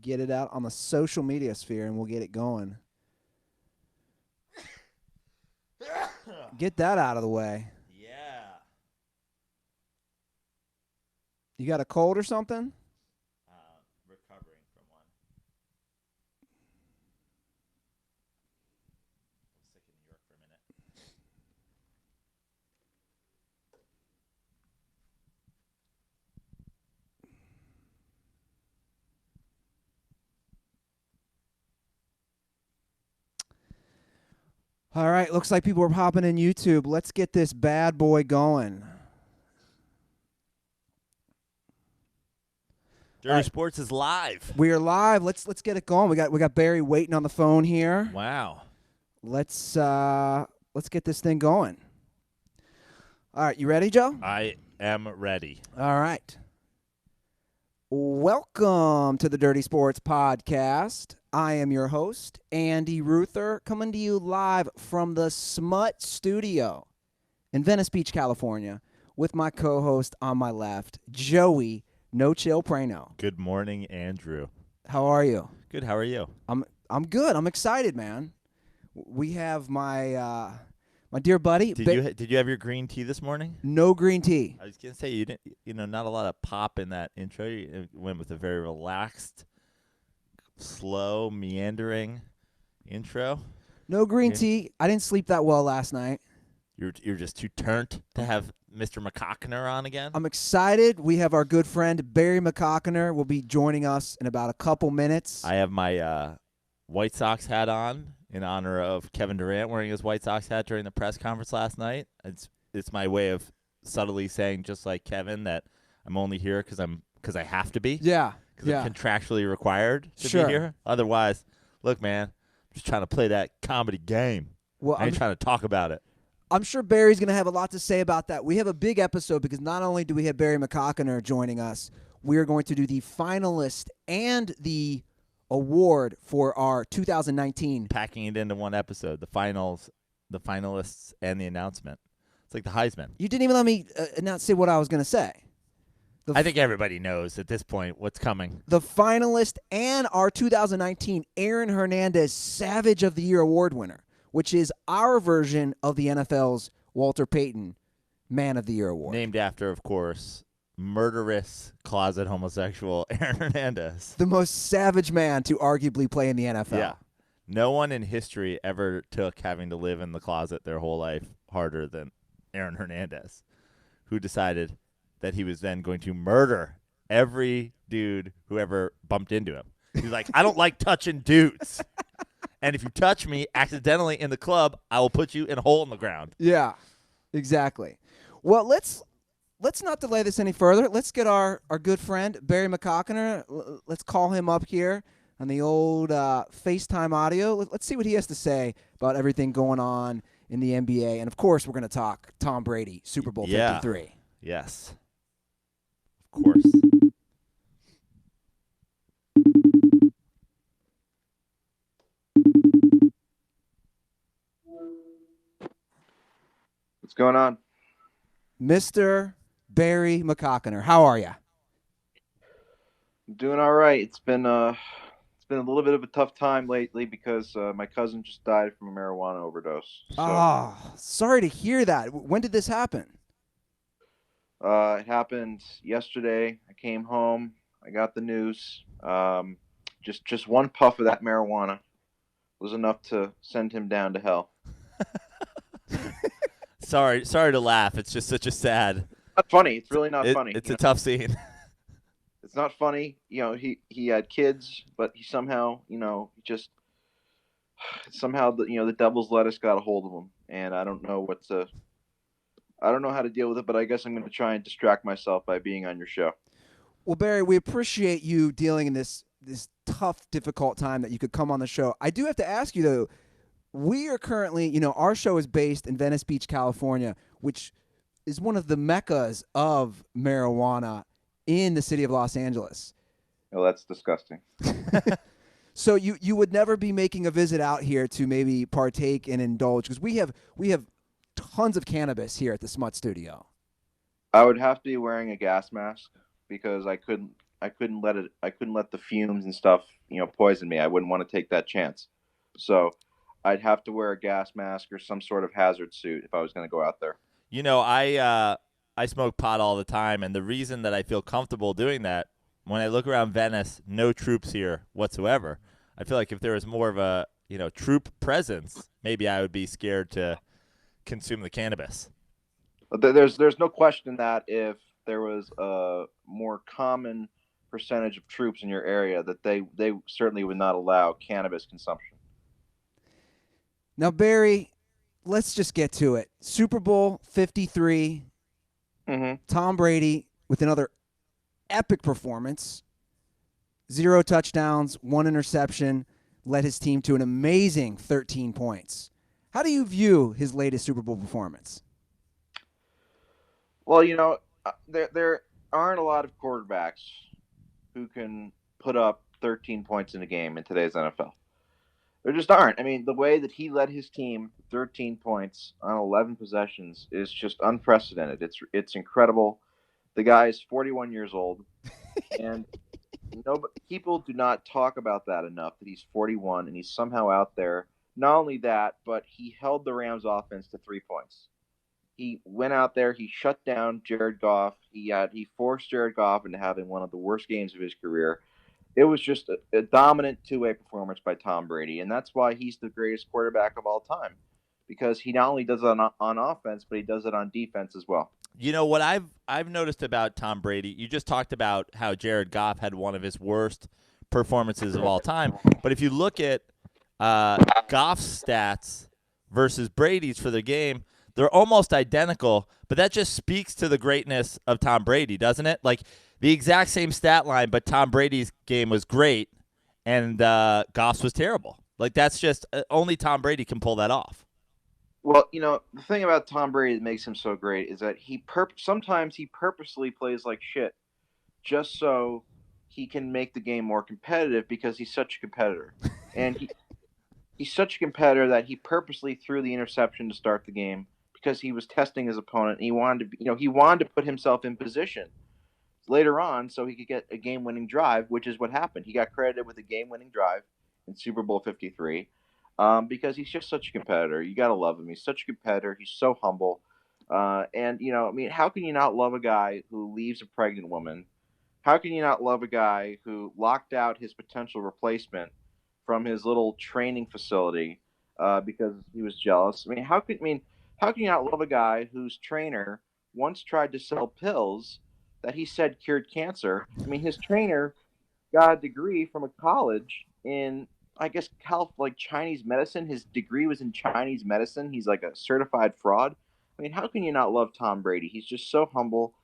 Get it out on the social media sphere, and we'll get it going. Get that out of the way. Yeah. You got a cold or something? Recovering from one. I was sick in New York for a minute. All right, looks like people are popping in YouTube. Let's get this bad boy going. Dirty Sports is live. We are live. Let's get it going. We got Barry waiting on the phone here. Wow. Let's get this thing going. All right, you ready, Joe? I am ready. All right. Welcome to the Dirty Sports Podcast. I am your host, Andy Ruther, coming to you live from the Smut Studio in Venice Beach, California, with my co-host on my left, Joey No Chill Prano. Good morning, Andrew. How are you? Good. How are you? I'm good. I'm excited, man. We have my my dear buddy. Did you have your green tea this morning? No green tea. I was gonna say you didn't. Not a lot of pop in that intro. You went with a very relaxed, slow, meandering intro. No green tea. I didn't sleep that well last night. You're just too turnt to have Mr. McCockiner on again. I'm excited. We have our good friend Barry McCockiner will be joining us in about a couple minutes. I have my White Sox hat on in honor of Kevin Durant wearing his White Sox hat during the press conference last night. It's my way of subtly saying, just like Kevin, that I'm only here because I have to be. Yeah. Because I'm contractually required to Sure. be here. Otherwise, look, man, I'm just trying to play that comedy game. Well, I ain't trying to talk about it. I'm sure Barry's going to have a lot to say about that. We have a big episode because not only do we have Barry McCockiner joining us, we are going to do the finalist and the award for our 2019. Packing it into one episode, the finalists, and the announcement. It's like the Heisman. You didn't even let me say what I was going to say. I think everybody knows at this point what's coming. The finalist and our 2019 Aaron Hernandez Savage of the Year award winner, which is our version of the NFL's Walter Payton Man of the Year award. Named after, of course, murderous closet homosexual Aaron Hernandez. The most savage man to arguably play in the NFL. Yeah. No one in history ever took having to live in the closet their whole life harder than Aaron Hernandez, who decided that he was then going to murder every dude who ever bumped into him. He's like, I don't like touching dudes. And if you touch me accidentally in the club, I will put you in a hole in the ground. Yeah, exactly. Well, let's not delay this any further. Let's get our good friend, Barry McCockiner. Let's call him up here on the old FaceTime audio. Let's see what he has to say about everything going on in the NBA. And, of course, we're going to talk Tom Brady, Super Bowl 53. Yes. Of course. What's going on? Mr. Barry McCockiner, how are you? I'm doing all right. It's been a little bit of a tough time lately because my cousin just died from a marijuana overdose. So, sorry to hear that. When did this happen? it happened yesterday. I came home. I got the news. Just one puff of that marijuana was enough to send him down to hell. Sorry to laugh. It's just such a sad. Not funny. It's really not funny. It's a tough scene. It's not funny. He had kids, but he somehow, the devil's lettuce got a hold of him, and I don't know how to deal with it, but I guess I'm going to try and distract myself by being on your show. Well, Barry, we appreciate you dealing in this tough, difficult time that you could come on the show. I do have to ask you, though, we are currently, our show is based in Venice Beach, California, which is one of the meccas of marijuana in the city of Los Angeles. Oh, that's disgusting. So you would never be making a visit out here to maybe partake and indulge, because we have tons of cannabis here at the Smut Studio. I would have to be wearing a gas mask because I let the fumes and stuff, poison me. I wouldn't want to take that chance. So I'd have to wear a gas mask or some sort of hazard suit if I was going to go out there. I smoke pot all the time, and the reason that I feel comfortable doing that, when I look around Venice, no troops here whatsoever. I feel like if there was more of a troop presence, maybe I would be scared to consume the cannabis. There's no question that if there was a more common percentage of troops in your area, that they certainly would not allow cannabis consumption. Now, Barry, let's just get to it. Super Bowl 53, Tom Brady with another epic performance. 0 touchdowns, 1 interception, led his team to an amazing 13 points. How do you view his latest Super Bowl performance? Well, there aren't a lot of quarterbacks who can put up 13 points in a game in today's NFL. There just aren't. I mean, the way that he led his team 13 points on 11 possessions is just unprecedented. It's incredible. The guy is 41 years old, and people do not talk about that enough, that he's 41 and he's somehow out there. Not only that, but he held the Rams offense to 3 points. He went out there, he shut down Jared Goff. He forced Jared Goff into having one of the worst games of his career. It was just a dominant two-way performance by Tom Brady, and that's why he's the greatest quarterback of all time, because he not only does it on offense, but he does it on defense as well. You know what I've noticed about Tom Brady, you just talked about how Jared Goff had one of his worst performances of all time, but if you look at Goff's stats versus Brady's for the game, they're almost identical, but that just speaks to the greatness of Tom Brady, doesn't it? Like, the exact same stat line, but Tom Brady's game was great, and Goff's was terrible. Like, that's just only Tom Brady can pull that off. Well, the thing about Tom Brady that makes him so great is that sometimes he purposely plays like shit just so he can make the game more competitive, because he's such a competitor. And he's such a competitor that he purposely threw the interception to start the game, because he was testing his opponent, and he wanted to put himself in position later on so he could get a game-winning drive, which is what happened. He got credited with a game-winning drive in Super Bowl 53 because he's just such a competitor. You got to love him. He's such a competitor. He's so humble. And how can you not love a guy who leaves a pregnant woman? How can you not love a guy who locked out his potential replacement from his little training facility because he was jealous? How can you not love a guy whose trainer once tried to sell pills that he said cured cancer? His trainer got a degree from a college in, I guess, Chinese medicine. His degree was in Chinese medicine. He's like a certified fraud. How can you not love Tom Brady? He's just so humble.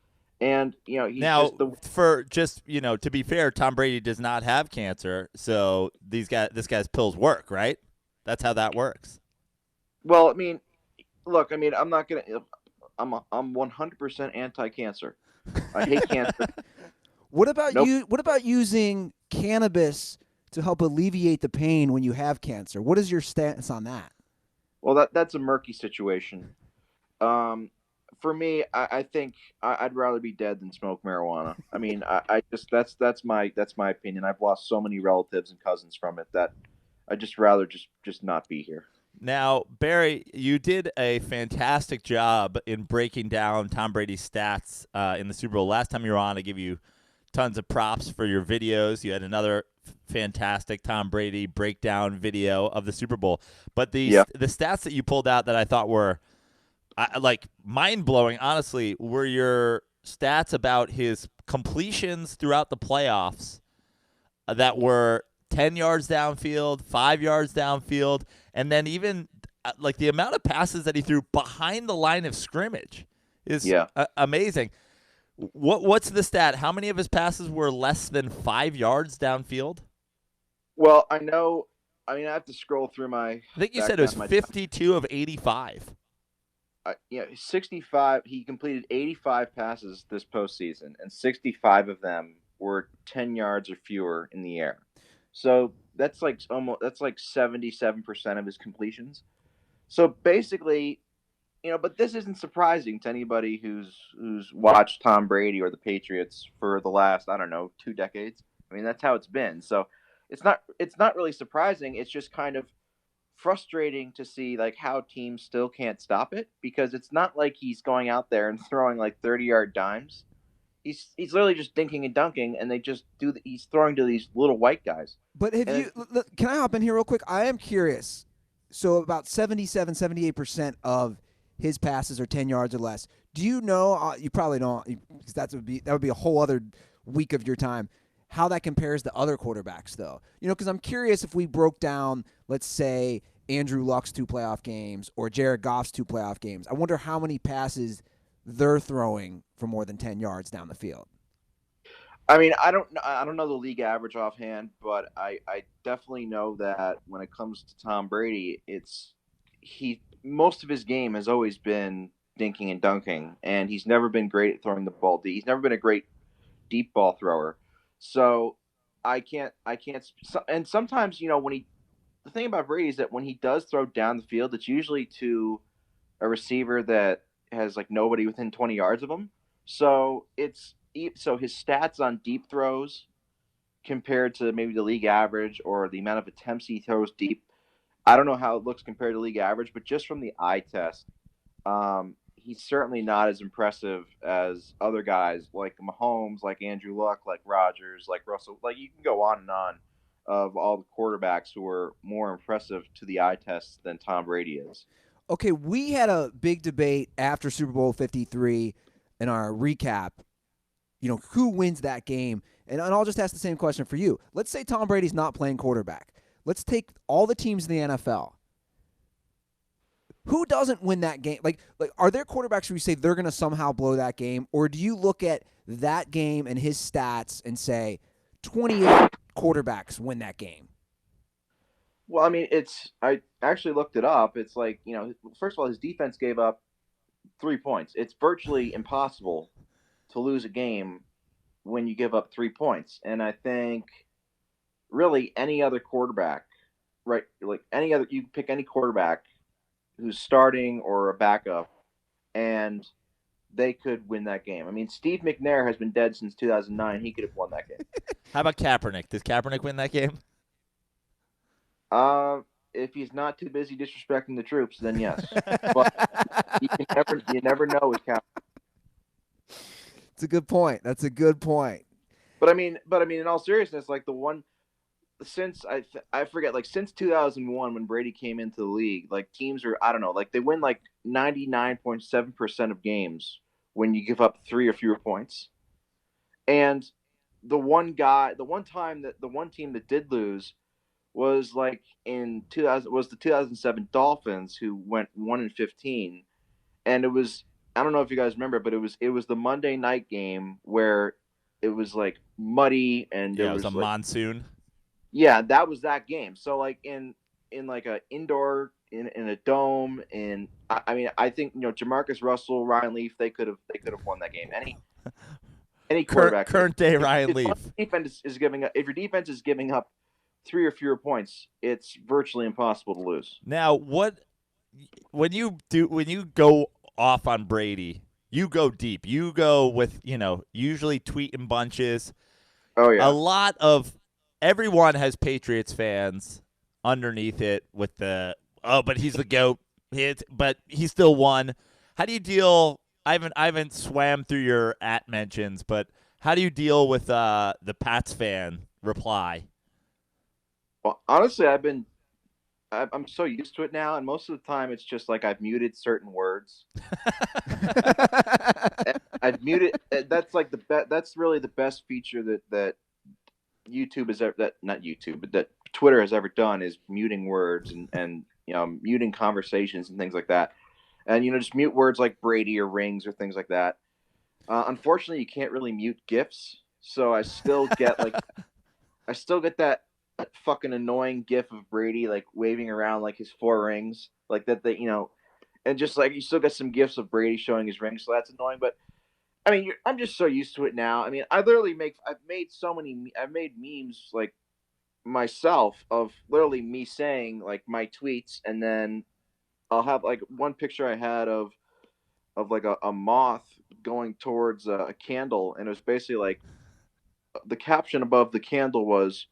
And, he's to be fair, Tom Brady does not have cancer, so this guy's pills work, right? That's how that works. Well, look, I'm not gonna. I'm 100% anti-cancer. I hate cancer. What about using cannabis to help alleviate the pain when you have cancer? What is your stance on that? Well, that's a murky situation. For me, I think I'd rather be dead than smoke marijuana. I just that's my opinion. I've lost so many relatives and cousins from it that I'd just rather just not be here. Now, Barry, you did a fantastic job in breaking down Tom Brady's stats in the Super Bowl. Last time you were on, I give you tons of props for your videos. You had another fantastic Tom Brady breakdown video of the Super Bowl. But the stats that you pulled out that I thought were mind-blowing, honestly, were your stats about his completions throughout the playoffs that were 10 yards downfield, 5 yards downfield, and then even the amount of passes that he threw behind the line of scrimmage is amazing. What's the stat? How many of his passes were less than 5 yards downfield? Well, I know. I have to scroll through my. I think you said it was 52 of 85. 65. He completed 85 passes this postseason, and 65 of them were 10 yards or fewer in the air. So that's like 77% of his completions. So basically, but this isn't surprising to anybody who's watched Tom Brady or the Patriots for the last, I don't know, 2 decades. I mean, that's how it's been. So it's not really surprising. It's just kind of frustrating to see like how teams still can't stop it, because it's not like he's going out there and throwing like 30-yard dimes. He's literally just dinking and dunking, and they just he's throwing to these little white guys. But can I hop in here real quick? I am curious. So about 77, 78% of his passes are 10 yards or less. Do you know, you probably don't, because that would be a whole other week of your time, how that compares to other quarterbacks, though? Because I'm curious if we broke down, let's say, Andrew Luck's 2 playoff games or Jared Goff's 2 playoff games. I wonder how many passes they're throwing for more than 10 yards down the field. I mean, I don't know the league average offhand, but I definitely know that when it comes to Tom Brady, most of his game has always been dinking and dunking, and he's never been great at throwing the ball deep. He's never been a great deep ball thrower. So I can't. And sometimes, the thing about Brady is that when he does throw down the field, it's usually to a receiver that has like nobody within 20 yards of him. So his stats on deep throws compared to maybe the league average or the amount of attempts he throws deep, I don't know how it looks compared to league average, but just from the eye test, he's certainly not as impressive as other guys like Mahomes, like Andrew Luck, like Rodgers, like Russell. Like, you can go on and on of all the quarterbacks who are more impressive to the eye test than Tom Brady is. Okay, we had a big debate after Super Bowl 53 in our recap. Who wins that game? And I'll just ask the same question for you. Let's say Tom Brady's not playing quarterback. Let's take all the teams in the NFL. Who doesn't win that game? Like are there quarterbacks where you say they're going to somehow blow that game? Or do you look at that game and his stats and say 28 quarterbacks win that game? Well, I mean, I actually looked it up. It's like, first of all, his defense gave up 3 points. It's virtually impossible to lose a game when you give up 3 points. And I think really any other quarterback, right? Like you can pick any quarterback who's starting or a backup, and they could win that game. I mean, Steve McNair has been dead since 2009. He could have won that game. How about Kaepernick? Does Kaepernick win that game? If he's not too busy disrespecting the troops, then yes. But you never know with Kaepernick. It's a good point. That's a good point. But I mean, in all seriousness, like since I forget, like since 2001 when Brady came into the league, like teams are, I don't know, like they win like 99.7% of games when you give up 3 or fewer points. And the one team that did lose was like in 2000 was the 2007 Dolphins, who went 1-15, and it was, I don't know if you guys remember, but it was the Monday night game where it was like muddy and it was a like, monsoon. Yeah, that was that game. So like in like a indoor in a dome, and I mean, I think Jamarcus Russell, Ryan Leaf, they could have won that game. Any quarterback, current day Ryan Leaf. If your defense is giving up 3 or fewer points, it's virtually impossible to lose. Now, when you go off on Brady, you go deep. You go with, usually tweet in bunches. Oh yeah. A lot of everyone has Patriots fans underneath it with the, but he's the GOAT. But he still won. How do you deal? I haven't swam through your mentions, but how do you deal with the Pats fan reply? Well, honestly, I'm so used to it now, and most of the time it's just like I've muted certain words. I've muted. That's like that's really the best feature that YouTube has ever, that not YouTube, but that Twitter has ever done, is muting words and muting conversations and things like that. And just mute words like Brady or rings or things like that. Unfortunately, you can't really mute GIFs, so I still get that fucking annoying GIF of Brady like waving around like his 4 rings, like that. And just like you still get some GIFs of Brady showing his rings, so that's annoying. But I mean, I'm just so used to it now. I mean, I've made memes like myself of literally me saying like my tweets and then I'll have like one picture I had of like a moth going towards a candle, and it was basically like the caption above the candle was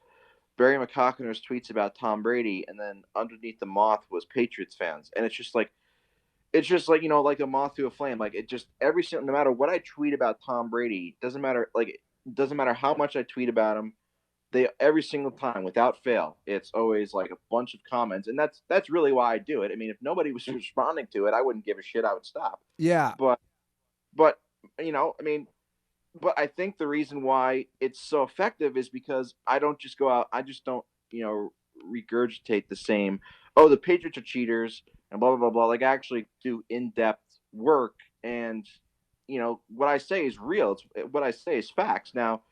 Barry McCockiner's tweets about Tom Brady, and then underneath the moth was Patriots fans, and it's just like like a moth to a flame. Like it just every single no matter what I tweet about Tom Brady, doesn't matter like it doesn't matter how much I tweet about him, they every single time without fail, it's always like a bunch of comments, and that's really why I do it. I mean, if nobody was responding to it, I wouldn't give a shit. I would stop. Yeah. But I mean, but I think the reason why it's so effective is because I don't just go out. I just don't regurgitate the same. Oh, the Patriots are cheaters and blah blah blah blah. Like I actually do in depth work, and what I say is real. What I say is facts. Now,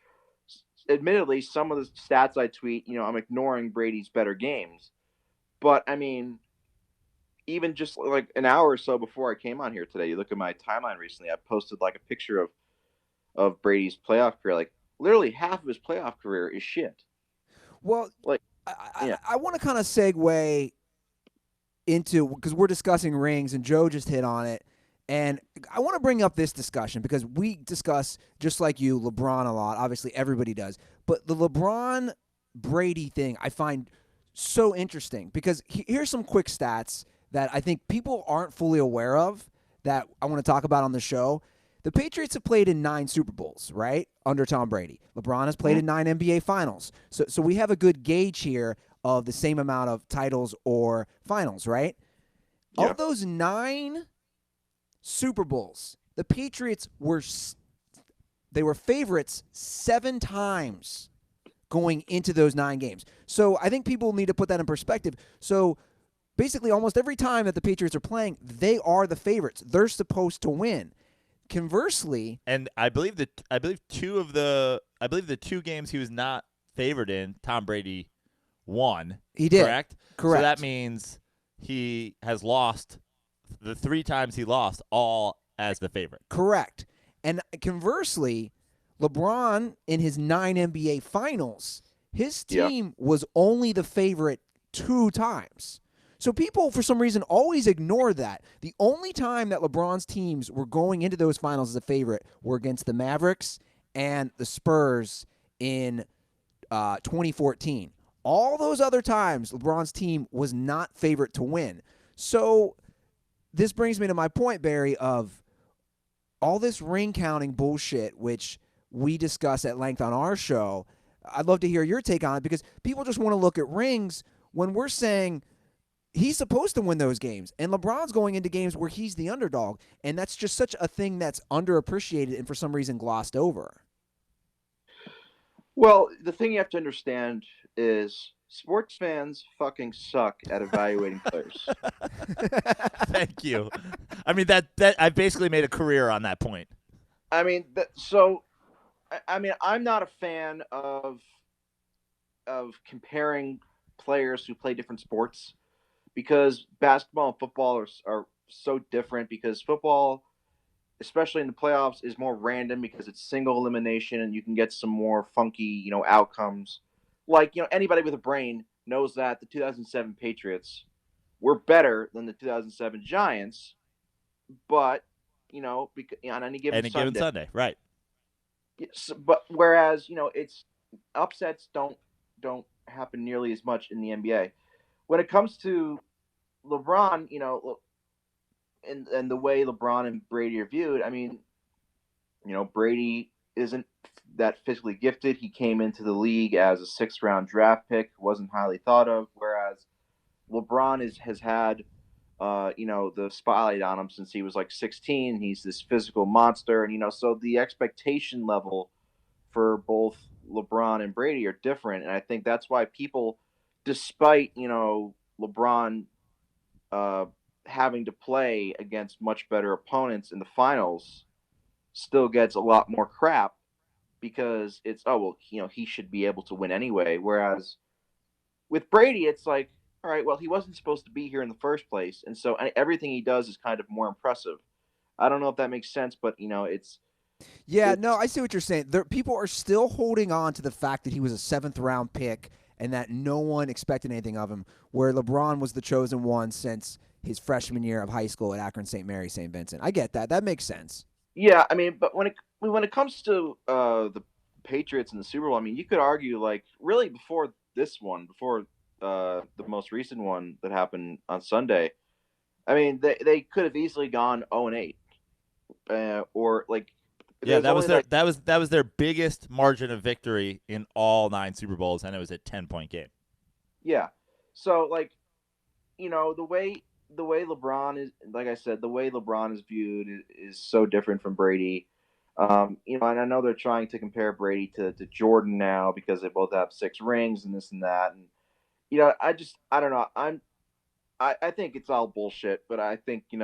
admittedly, some of the stats I tweet, I'm ignoring Brady's better games. But I mean, even just like an hour or so before I came on here today, you look at my timeline recently, I posted like a picture of Brady's playoff career. Like literally half of his playoff career is shit. Well, like I want to kind of segue into, because we're discussing rings and Joe just hit on it. And I want to bring up this discussion because we discuss, just like you, LeBron a lot. Obviously, everybody does. But the LeBron Brady thing I find so interesting because here's some quick stats that I think people aren't fully aware of that I want to talk about on the show. The Patriots have played in 9 Super Bowls, right, under Tom Brady. LeBron has played in 9 NBA Finals. So we have a good gauge here of the same amount of titles or finals, right? Yeah. Of those 9 Super Bowls, the Patriots were favorites 7 times going into those 9 games. So I think people need to put that in perspective. So basically almost every time that the Patriots are playing, they are the favorites. They're supposed to win. Conversely, and I believe the 2 games he was not favored in, Tom Brady won. He did. Correct? So that means he has lost the 3 times he lost all as the favorite. Correct. And conversely, LeBron in his 9 NBA Finals, his team was only the favorite 2 times. So people, for some reason, always ignore that. The only time that LeBron's teams were going into those finals as a favorite were against the Mavericks and the Spurs in 2014. All those other times, LeBron's team was not favorite to win. So this brings me to my point, Barry, of all this ring counting bullshit, which we discuss at length on our show. I'd love to hear your take on it because people just want to look at rings when we're saying he's supposed to win those games. And LeBron's going into games where he's the underdog. And that's just such a thing that's underappreciated and for some reason glossed over. Well, the thing you have to understand is sports fans fucking suck at evaluating players. Thank you. I mean, that I basically made a career on that point. I mean, I'm not a fan of comparing players who play different sports because basketball and football are so different because football, especially in the playoffs, is more random because it's single elimination and you can get some more funky, outcomes. Like, anybody with a brain knows that the 2007 Patriots were better than the 2007 Giants, but, on any given Sunday, right. Yes, but whereas, it's upsets don't happen nearly as much in the NBA. When it comes to LeBron, and the way LeBron and Brady are viewed, I mean, Brady isn't that physically gifted. He came into the league as a 6th-round draft pick, wasn't highly thought of, whereas LeBron has had, the spotlight on him since he was like 16. He's this physical monster, and, so the expectation level for both LeBron and Brady are different, and I think that's why people, despite, LeBron having to play against much better opponents in the finals, still gets a lot more crap because it's, he should be able to win anyway. Whereas with Brady, it's like, all right, well, he wasn't supposed to be here in the first place, and so everything he does is kind of more impressive. I don't know if that makes sense, but it's. Yeah, no, I see what you're saying. People are still holding on to the fact that he was a 7th-round pick and that no one expected anything of him, where LeBron was the chosen one since his freshman year of high school at Akron St. Mary St. Vincent. I get that. That makes sense. Yeah, I mean, but when it comes to the Patriots and the Super Bowl, I mean, you could argue like really before this one, before the most recent one that happened on Sunday. I mean, they could have easily gone 0-8, or like Yeah, there's that was only their like that was their biggest margin of victory in all 9 Super Bowls, and it was a 10-point game. yeah. So like the way LeBron is, like I said, the way LeBron is viewed is so different from Brady. And I know they're trying to compare Brady to Jordan now because they both have 6 rings and this and that. And I don't know. I think it's all bullshit, but I think I'm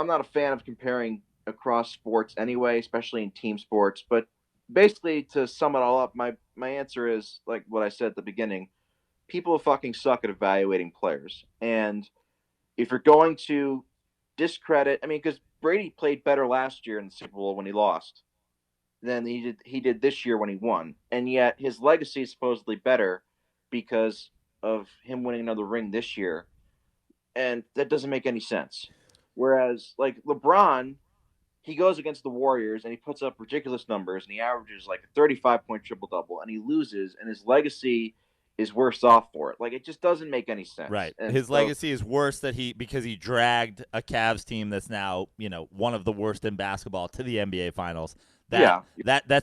not a fan of comparing across sports anyway, especially in team sports. But basically, to sum it all up, my answer is like what I said at the beginning. People fucking suck at evaluating players, and if you're going to discredit, I mean, because Brady played better last year in the Super Bowl when he lost than he did this year when he won, and yet his legacy is supposedly better because of him winning another ring this year, and that doesn't make any sense. Whereas like LeBron, he goes against the Warriors and he puts up ridiculous numbers and he averages like a 35-point triple double and he loses and his legacy is worse off for it. Like it just doesn't make any sense. Right. And His so, legacy is worse because he dragged a Cavs team that's now, one of the worst in basketball to the NBA finals. That's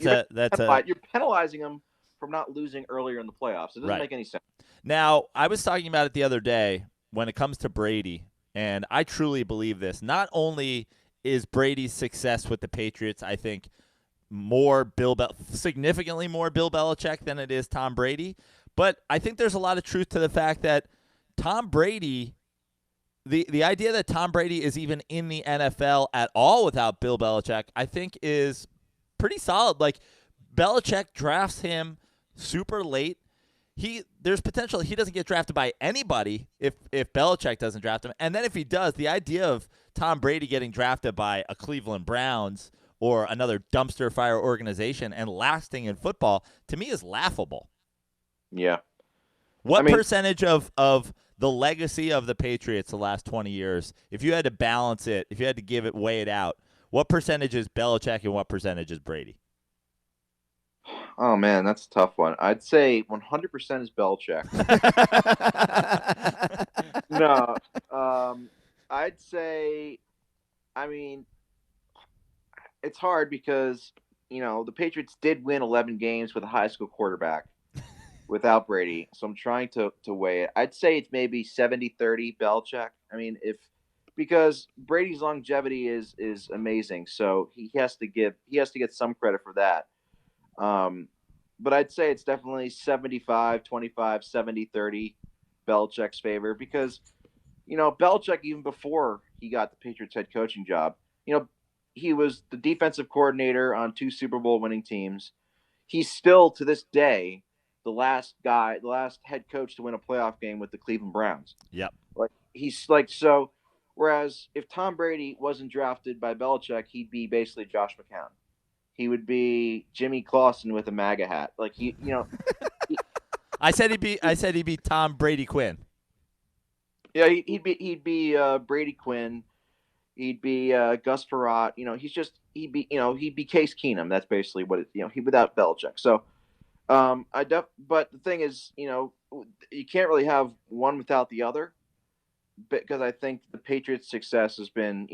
you're penalizing him from not losing earlier in the playoffs. It doesn't right. make any sense. Now, I was talking about it the other day when it comes to Brady, and I truly believe this. Not only is Brady's success with the Patriots, I think, significantly more Bill Belichick than it is Tom Brady, but I think there's a lot of truth to the fact that Tom Brady, the idea that Tom Brady is even in the NFL at all without Bill Belichick, I think is pretty solid. Like, Belichick drafts him super late. There's potential he doesn't get drafted by anybody if Belichick doesn't draft him. And then if he does, the idea of Tom Brady getting drafted by a Cleveland Browns or another dumpster fire organization and lasting in football, to me, is laughable. Yeah. What percentage of the legacy of the Patriots the last 20 years, if you had to balance it, if you had to weigh it out, what percentage is Belichick and what percentage is Brady? Oh man, that's a tough one. I'd say 100% is Belichick. No, I'd say, I mean, it's hard because the Patriots did win 11 games with a high school quarterback without Brady, so I'm trying to weigh it. I'd say it's maybe 70-30 Belichick. I mean, because Brady's longevity is amazing, so he has to get some credit for that. But I'd say it's definitely 75-25, 70-30 Belichick's favor because, Belichick, even before he got the Patriots head coaching job, he was the defensive coordinator on 2 Super Bowl winning teams. He's still, to this day, the last head coach to win a playoff game with the Cleveland Browns. Yep. So, whereas if Tom Brady wasn't drafted by Belichick, he'd be basically Josh McCown. He would be Jimmy Clausen with a MAGA hat. Like I said he'd be Tom Brady Quinn. Yeah, he'd be Brady Quinn. He'd be Gus Frerotte. He'd be Case Keenum. That's basically what he without Belichick. So but the thing is, you can't really have one without the other, because I think the Patriots' success has been,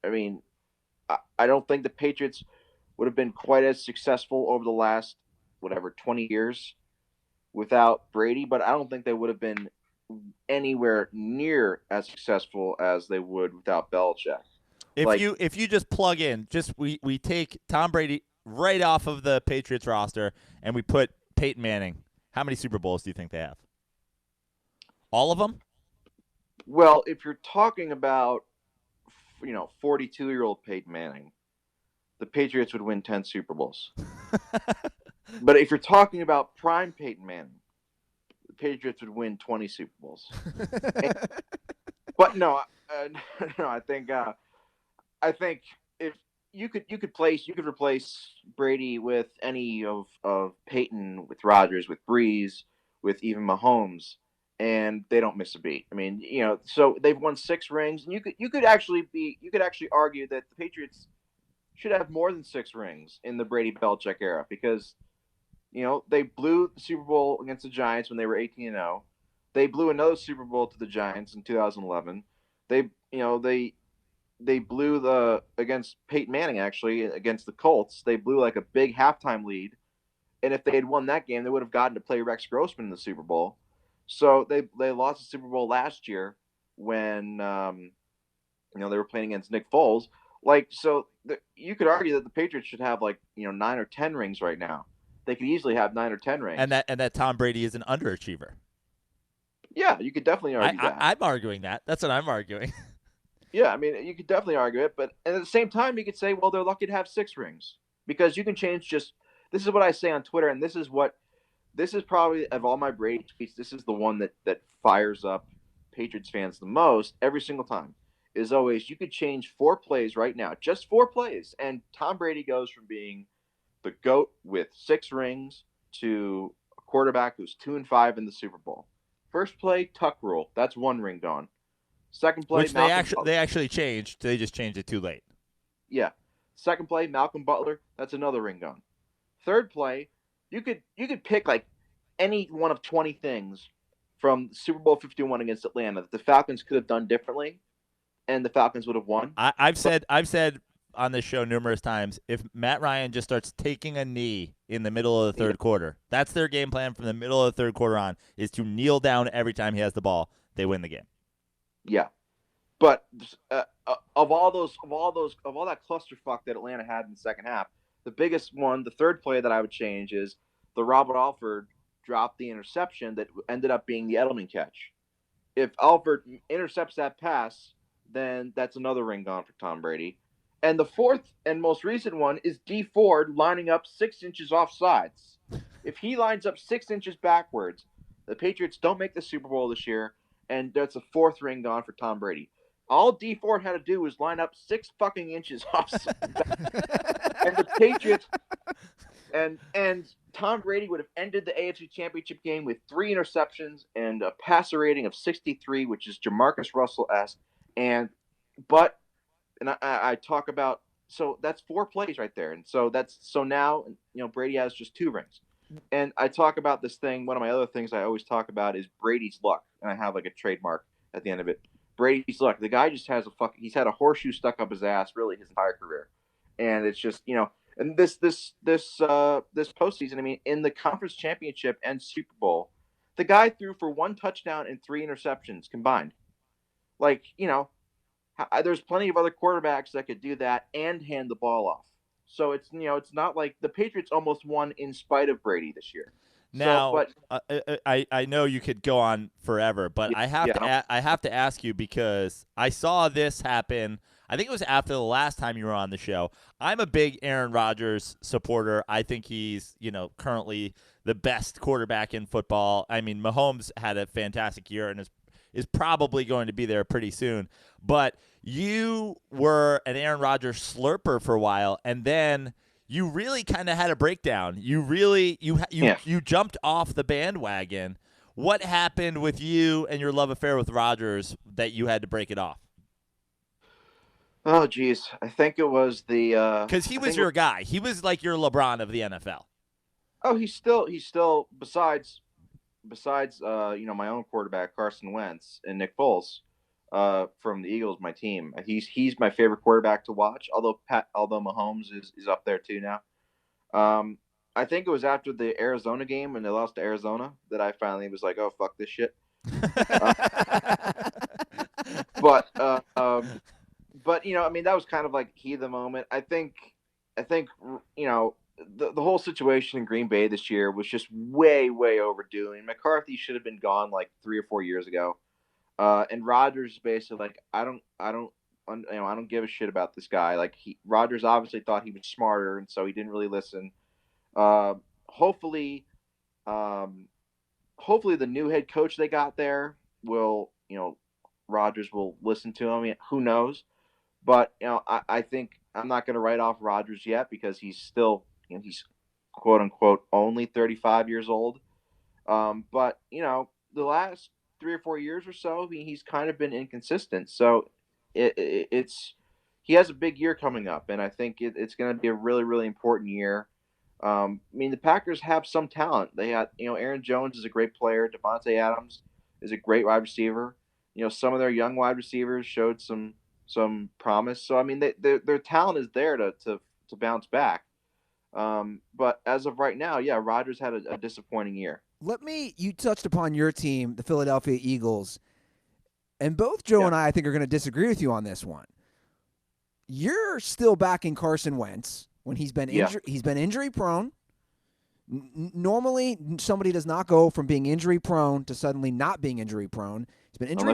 I don't think the Patriots would have been quite as successful over the last 20 years without Brady, but I don't think they would have been anywhere near as successful as they would without Belichick. If you just plug in, we take Tom Brady right off of the Patriots roster and we put Peyton Manning, how many Super Bowls do you think they have? All of them? Well, if you're talking about 42-year-old Peyton Manning, the Patriots would win 10 Super Bowls. But if you're talking about prime Peyton Manning, the Patriots would win 20 Super Bowls. But no, I think if you could replace Brady with any of Peyton, with Rodgers, with Breeze, with even Mahomes, and they don't miss a beat. I mean, so they've won 6 rings, and you could actually argue that the Patriots should have more than 6 rings in the Brady Belichick era because they blew the Super Bowl against the Giants when they were 18-0. They blew another Super Bowl to the Giants in 2011. They blew against Peyton Manning actually against the Colts. They blew like a big halftime lead, and if they had won that game, they would have gotten to play Rex Grossman in the Super Bowl. So they lost the Super Bowl last year when they were playing against Nick Foles. You could argue that the Patriots should have 9 or 10 rings right now. They could easily have 9 or 10 rings. And that Tom Brady is an underachiever. Yeah, you could definitely argue that. I'm arguing that. That's what I'm arguing. Yeah, I mean, you could definitely argue it, but at the same time, you could say, well, they're lucky to have 6 rings because you can change this is what I say on Twitter, and this is probably, of all my Brady tweets, this is the one that fires up Patriots fans the most every single time, is always, you could change 4 plays right now, just 4 plays, and Tom Brady goes from being the GOAT with 6 rings to a quarterback who's 2-5 in the Super Bowl. First play, tuck rule. That's 1 ring gone. Second play, which they actually changed. They just changed it too late. Yeah. Second play, Malcolm Butler. That's another ring gone. Third play, you could pick any one of 20 things from Super Bowl 51 against Atlanta that the Falcons could have done differently, and the Falcons would have won. I've said on this show numerous times, if Matt Ryan just starts taking a knee in the middle of the third quarter, that's their game plan from the middle of the third quarter on, is to kneel down every time he has the ball. They win the game. Yeah, but of all that clusterfuck that Atlanta had in the second half, the biggest one, the third play that I would change is the Robert Alford dropped the interception that ended up being the Edelman catch. If Alford intercepts that pass, then that's another ring gone for Tom Brady. And the fourth and most recent one is D Ford lining up 6 inches off sides. If he lines up 6 inches backwards, the Patriots don't make the Super Bowl this year, and that's a 4th ring gone for Tom Brady. All D Ford had to do was line up 6 fucking inches off sides. And the Patriots and Tom Brady would have ended the AFC Championship game with 3 interceptions and a passer rating of 63, which is Jamarcus Russell-esque. And I talk about, so that's 4 plays right there. And so now, Brady has just 2 rings. And I talk about this thing. One of my other things I always talk about is Brady's luck. And I have a trademark at the end of it. Brady's luck. The guy just has he's had a horseshoe stuck up his ass really his entire career. And it's just, and this postseason, I mean, in the conference championship and Super Bowl, the guy threw for 1 touchdown and 3 interceptions combined. There's plenty of other quarterbacks that could do that and hand the ball off. So it's not like the Patriots almost won in spite of Brady this year. Now, I know you could go on forever, but I have to ask you because I saw this happen. I think it was after the last time you were on the show. I'm a big Aaron Rodgers supporter. I think he's currently the best quarterback in football. I mean, Mahomes had a fantastic year and is probably going to be there pretty soon. But you were an Aaron Rodgers slurper for a while, and then you really kind of had a breakdown. You really you jumped off the bandwagon. What happened with you and your love affair with Rodgers that you had to break it off? Oh, geez. I think it was the because he was your guy. He was like your LeBron of the NFL. Oh, he's still besides my own quarterback Carson Wentz and Nick Foles from the Eagles, my team. He's my favorite quarterback to watch. Although Mahomes is up there too now. I think it was after the Arizona game when they lost to Arizona that I finally was like, oh, fuck this shit. But I mean, that was kind of like heat of the moment. I think the whole situation in Green Bay this year was just way, way overdue. And McCarthy should have been gone like 3 or 4 years ago. And Rodgers basically like, I don't give a shit about this guy. Like Rodgers obviously thought he was smarter, and so he didn't really listen. Hopefully the new head coach they got there will, Rodgers will listen to him. I mean, who knows? But I think I'm not going to write off Rodgers yet because he's still, he's quote unquote only 35 years old. But the last 3 or 4 years or so, he's kind of been inconsistent. So it's he has a big year coming up, and I think it's going to be a really, really important year. I mean, the Packers have some talent. They had, Aaron Jones is a great player. Devontae Adams is a great wide receiver. Some of their young wide receivers showed some promise. So I mean, their talent is there to bounce back. But as of right now, yeah, Rodgers had a disappointing year. You touched upon your team, the Philadelphia Eagles, and both Joe and I think, are going to disagree with you on this one. You're still backing Carson Wentz when he's been injury prone. Normally, somebody does not go from being injury prone to suddenly not being injury prone. He's been injury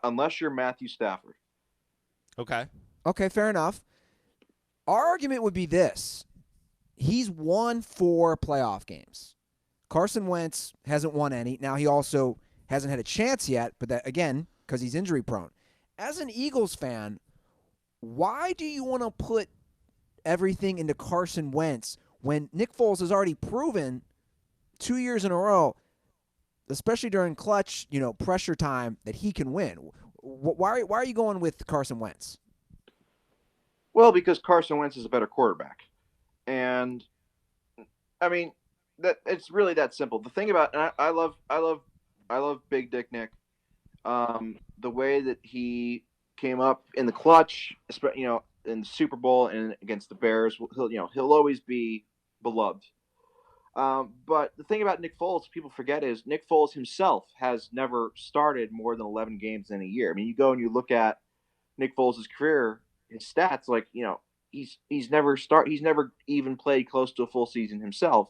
unless you're Matthew Stafford. Okay, fair enough. Our argument would be this. He's won 4 playoff games. Carson Wentz hasn't won any. Now, he also hasn't had a chance yet, but that, again, because he's injury prone. As an Eagles fan, why do you want to put everything into Carson Wentz when Nick Foles has already proven 2 years in a row, especially during clutch, pressure time, that he can win? Why are you going with Carson Wentz? Well, because Carson Wentz is a better quarterback. And I mean, that it's really that simple. The thing about, and I love Big Dick Nick. The way that he came up in the clutch, in the Super Bowl and against the Bears, he'll always be beloved. But the thing about Nick Foles, people forget, is Nick Foles himself has never started more than 11 games in a year. I mean, you go and you look at Nick Foles' career, his stats, he's never even played close to a full season himself.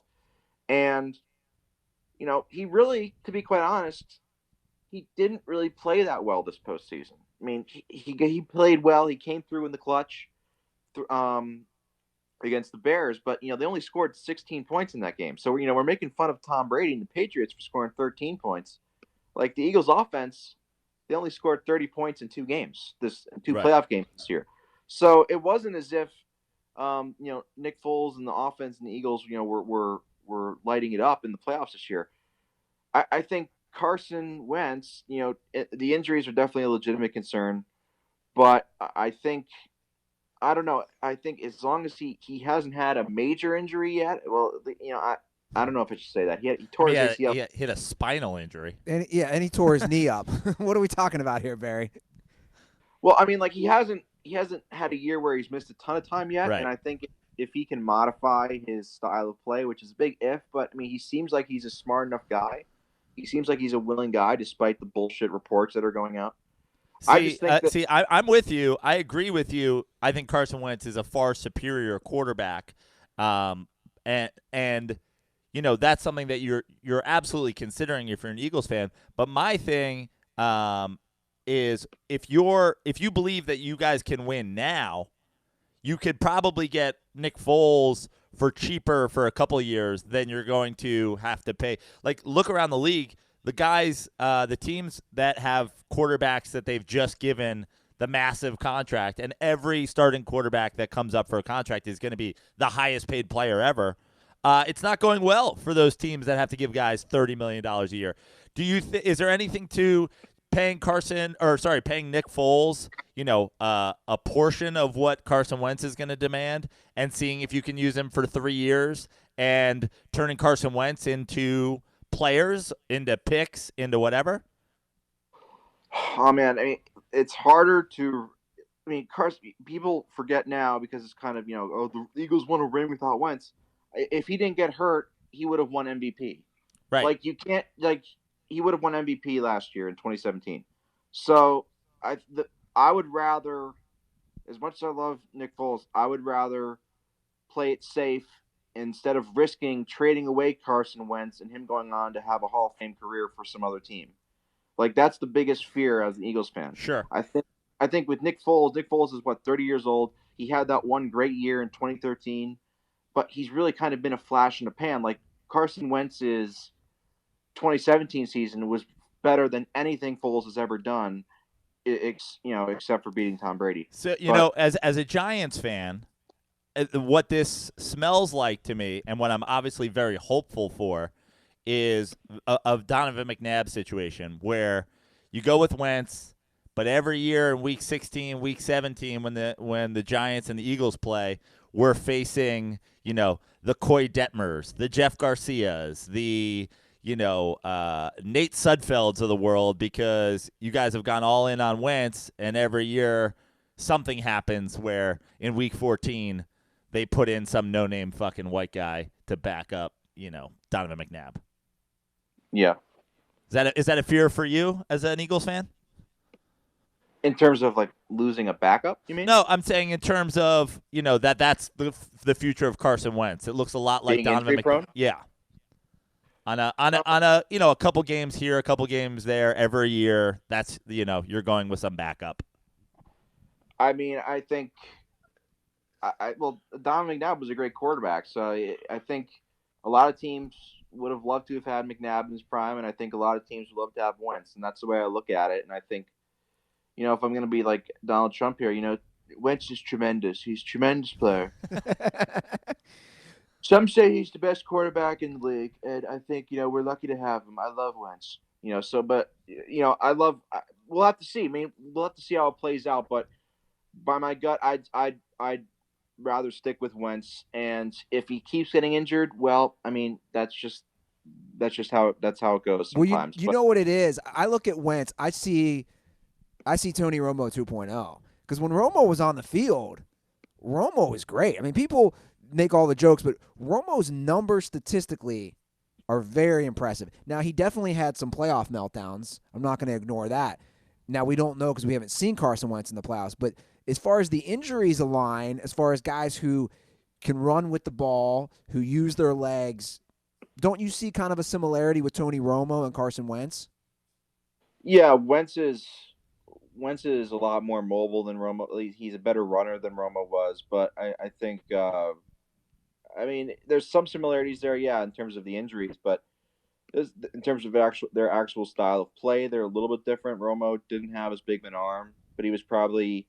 And, he really, to be quite honest, he didn't really play that well this postseason. I mean, he played well. He came through in the clutch against the Bears, but, they only scored 16 points in that game. So, we're making fun of Tom Brady and the Patriots for scoring 13 points. Like, the Eagles offense, they only scored 30 points in 2 games, playoff games this year. So it wasn't as if, Nick Foles and the offense and the Eagles, were lighting it up in the playoffs this year. I think Carson Wentz, the injuries are definitely a legitimate concern, but I think as long as he hasn't had a major injury yet, well, I don't know if I should say that. He tore his ACL. He hit a spinal injury. And he tore his knee up. What are we talking about here, Barry? Well, I mean, he hasn't had a year where he's missed a ton of time yet, right. And I think if he can modify his style of play, which is a big if, but I mean, he seems like he's a smart enough guy. He seems like he's a willing guy, despite the bullshit reports that are going out. I'm with you. I agree with you. I think Carson Wentz is a far superior quarterback, and that's something that you're absolutely considering if you're an Eagles fan. But my thing is if you believe that you guys can win now, you could probably get Nick Foles for cheaper for a couple of years than you're going to have to pay. Like, look around the league, the guys, the teams that have quarterbacks that they've just given the massive contract, and every starting quarterback that comes up for a contract is going to be the highest paid player ever. It's not going well for those teams that have to give guys $30 million a year. Is there anything to paying Nick Foles, a portion of what Carson Wentz is going to demand, and seeing if you can use him for 3 years and turning Carson Wentz into players, into picks, into whatever? Oh, man. I mean, it's harder to – I mean, Carson, people forget now because it's kind of, the Eagles won a ring without Wentz. If he didn't get hurt, he would have won MVP. Right. You can't – he would have won MVP last year in 2017. So I would rather, as much as I love Nick Foles, I would rather play it safe instead of risking trading away Carson Wentz and him going on to have a Hall of Fame career for some other team. That's the biggest fear as an Eagles fan. Sure. I think with Nick Foles is 30 years old. He had that one great year in 2013, but he's really kind of been a flash in the pan. Carson Wentz's 2017 season was better than anything Foles has ever done, except for beating Tom Brady. So, as a Giants fan, what this smells like to me, and what I'm obviously very hopeful for, is a Donovan McNabb situation where you go with Wentz, but every year in week 16, week 17, when the Giants and the Eagles play, we're facing, the Coy Detmers, the Jeff Garcias, the Nate Sudfelds of the world, because you guys have gone all in on Wentz, and every year something happens where in week 14 they put in some no-name fucking white guy to back up, Donovan McNabb. Yeah. Is that a fear for you as an Eagles fan? In terms of like losing a backup, you mean? No, I'm saying in terms of that's the future of Carson Wentz. It looks a lot like Being Donovan injury prone? Yeah. On a couple games here, a couple games there every year, that's you're going with some backup. I mean, I think Donovan McNabb was a great quarterback, so I think a lot of teams would have loved to have had McNabb in his prime, and I think a lot of teams would love to have Wentz, and that's the way I look at it. And I think, if I'm going to be like Donald Trump here, Wentz is tremendous. He's a tremendous player. Some say he's the best quarterback in the league, and I think, we're lucky to have him. I love Wentz. We'll have to see. I mean, we'll have to see how it plays out, but by my gut, I'd rather stick with Wentz, and if he keeps getting injured, well, I mean, that's just how it goes sometimes. Well, you know what it is? I look at Wentz, I see Tony Romo 2.0, because when Romo was on the field, Romo was great. I mean, people make all the jokes, but Romo's numbers statistically are very impressive. Now, he definitely had some playoff meltdowns. I'm not going to ignore that. Now, we don't know because we haven't seen Carson Wentz in the playoffs, but as far as the injuries align, as far as guys who can run with the ball, who use their legs, don't you see kind of a similarity with Tony Romo and Carson Wentz? Yeah, Wentz is a lot more mobile than Romo. He's a better runner than Romo was, but I think there's some similarities there, yeah, in terms of the injuries, but in terms of their actual style of play, they're a little bit different. Romo didn't have as big of an arm, but he was probably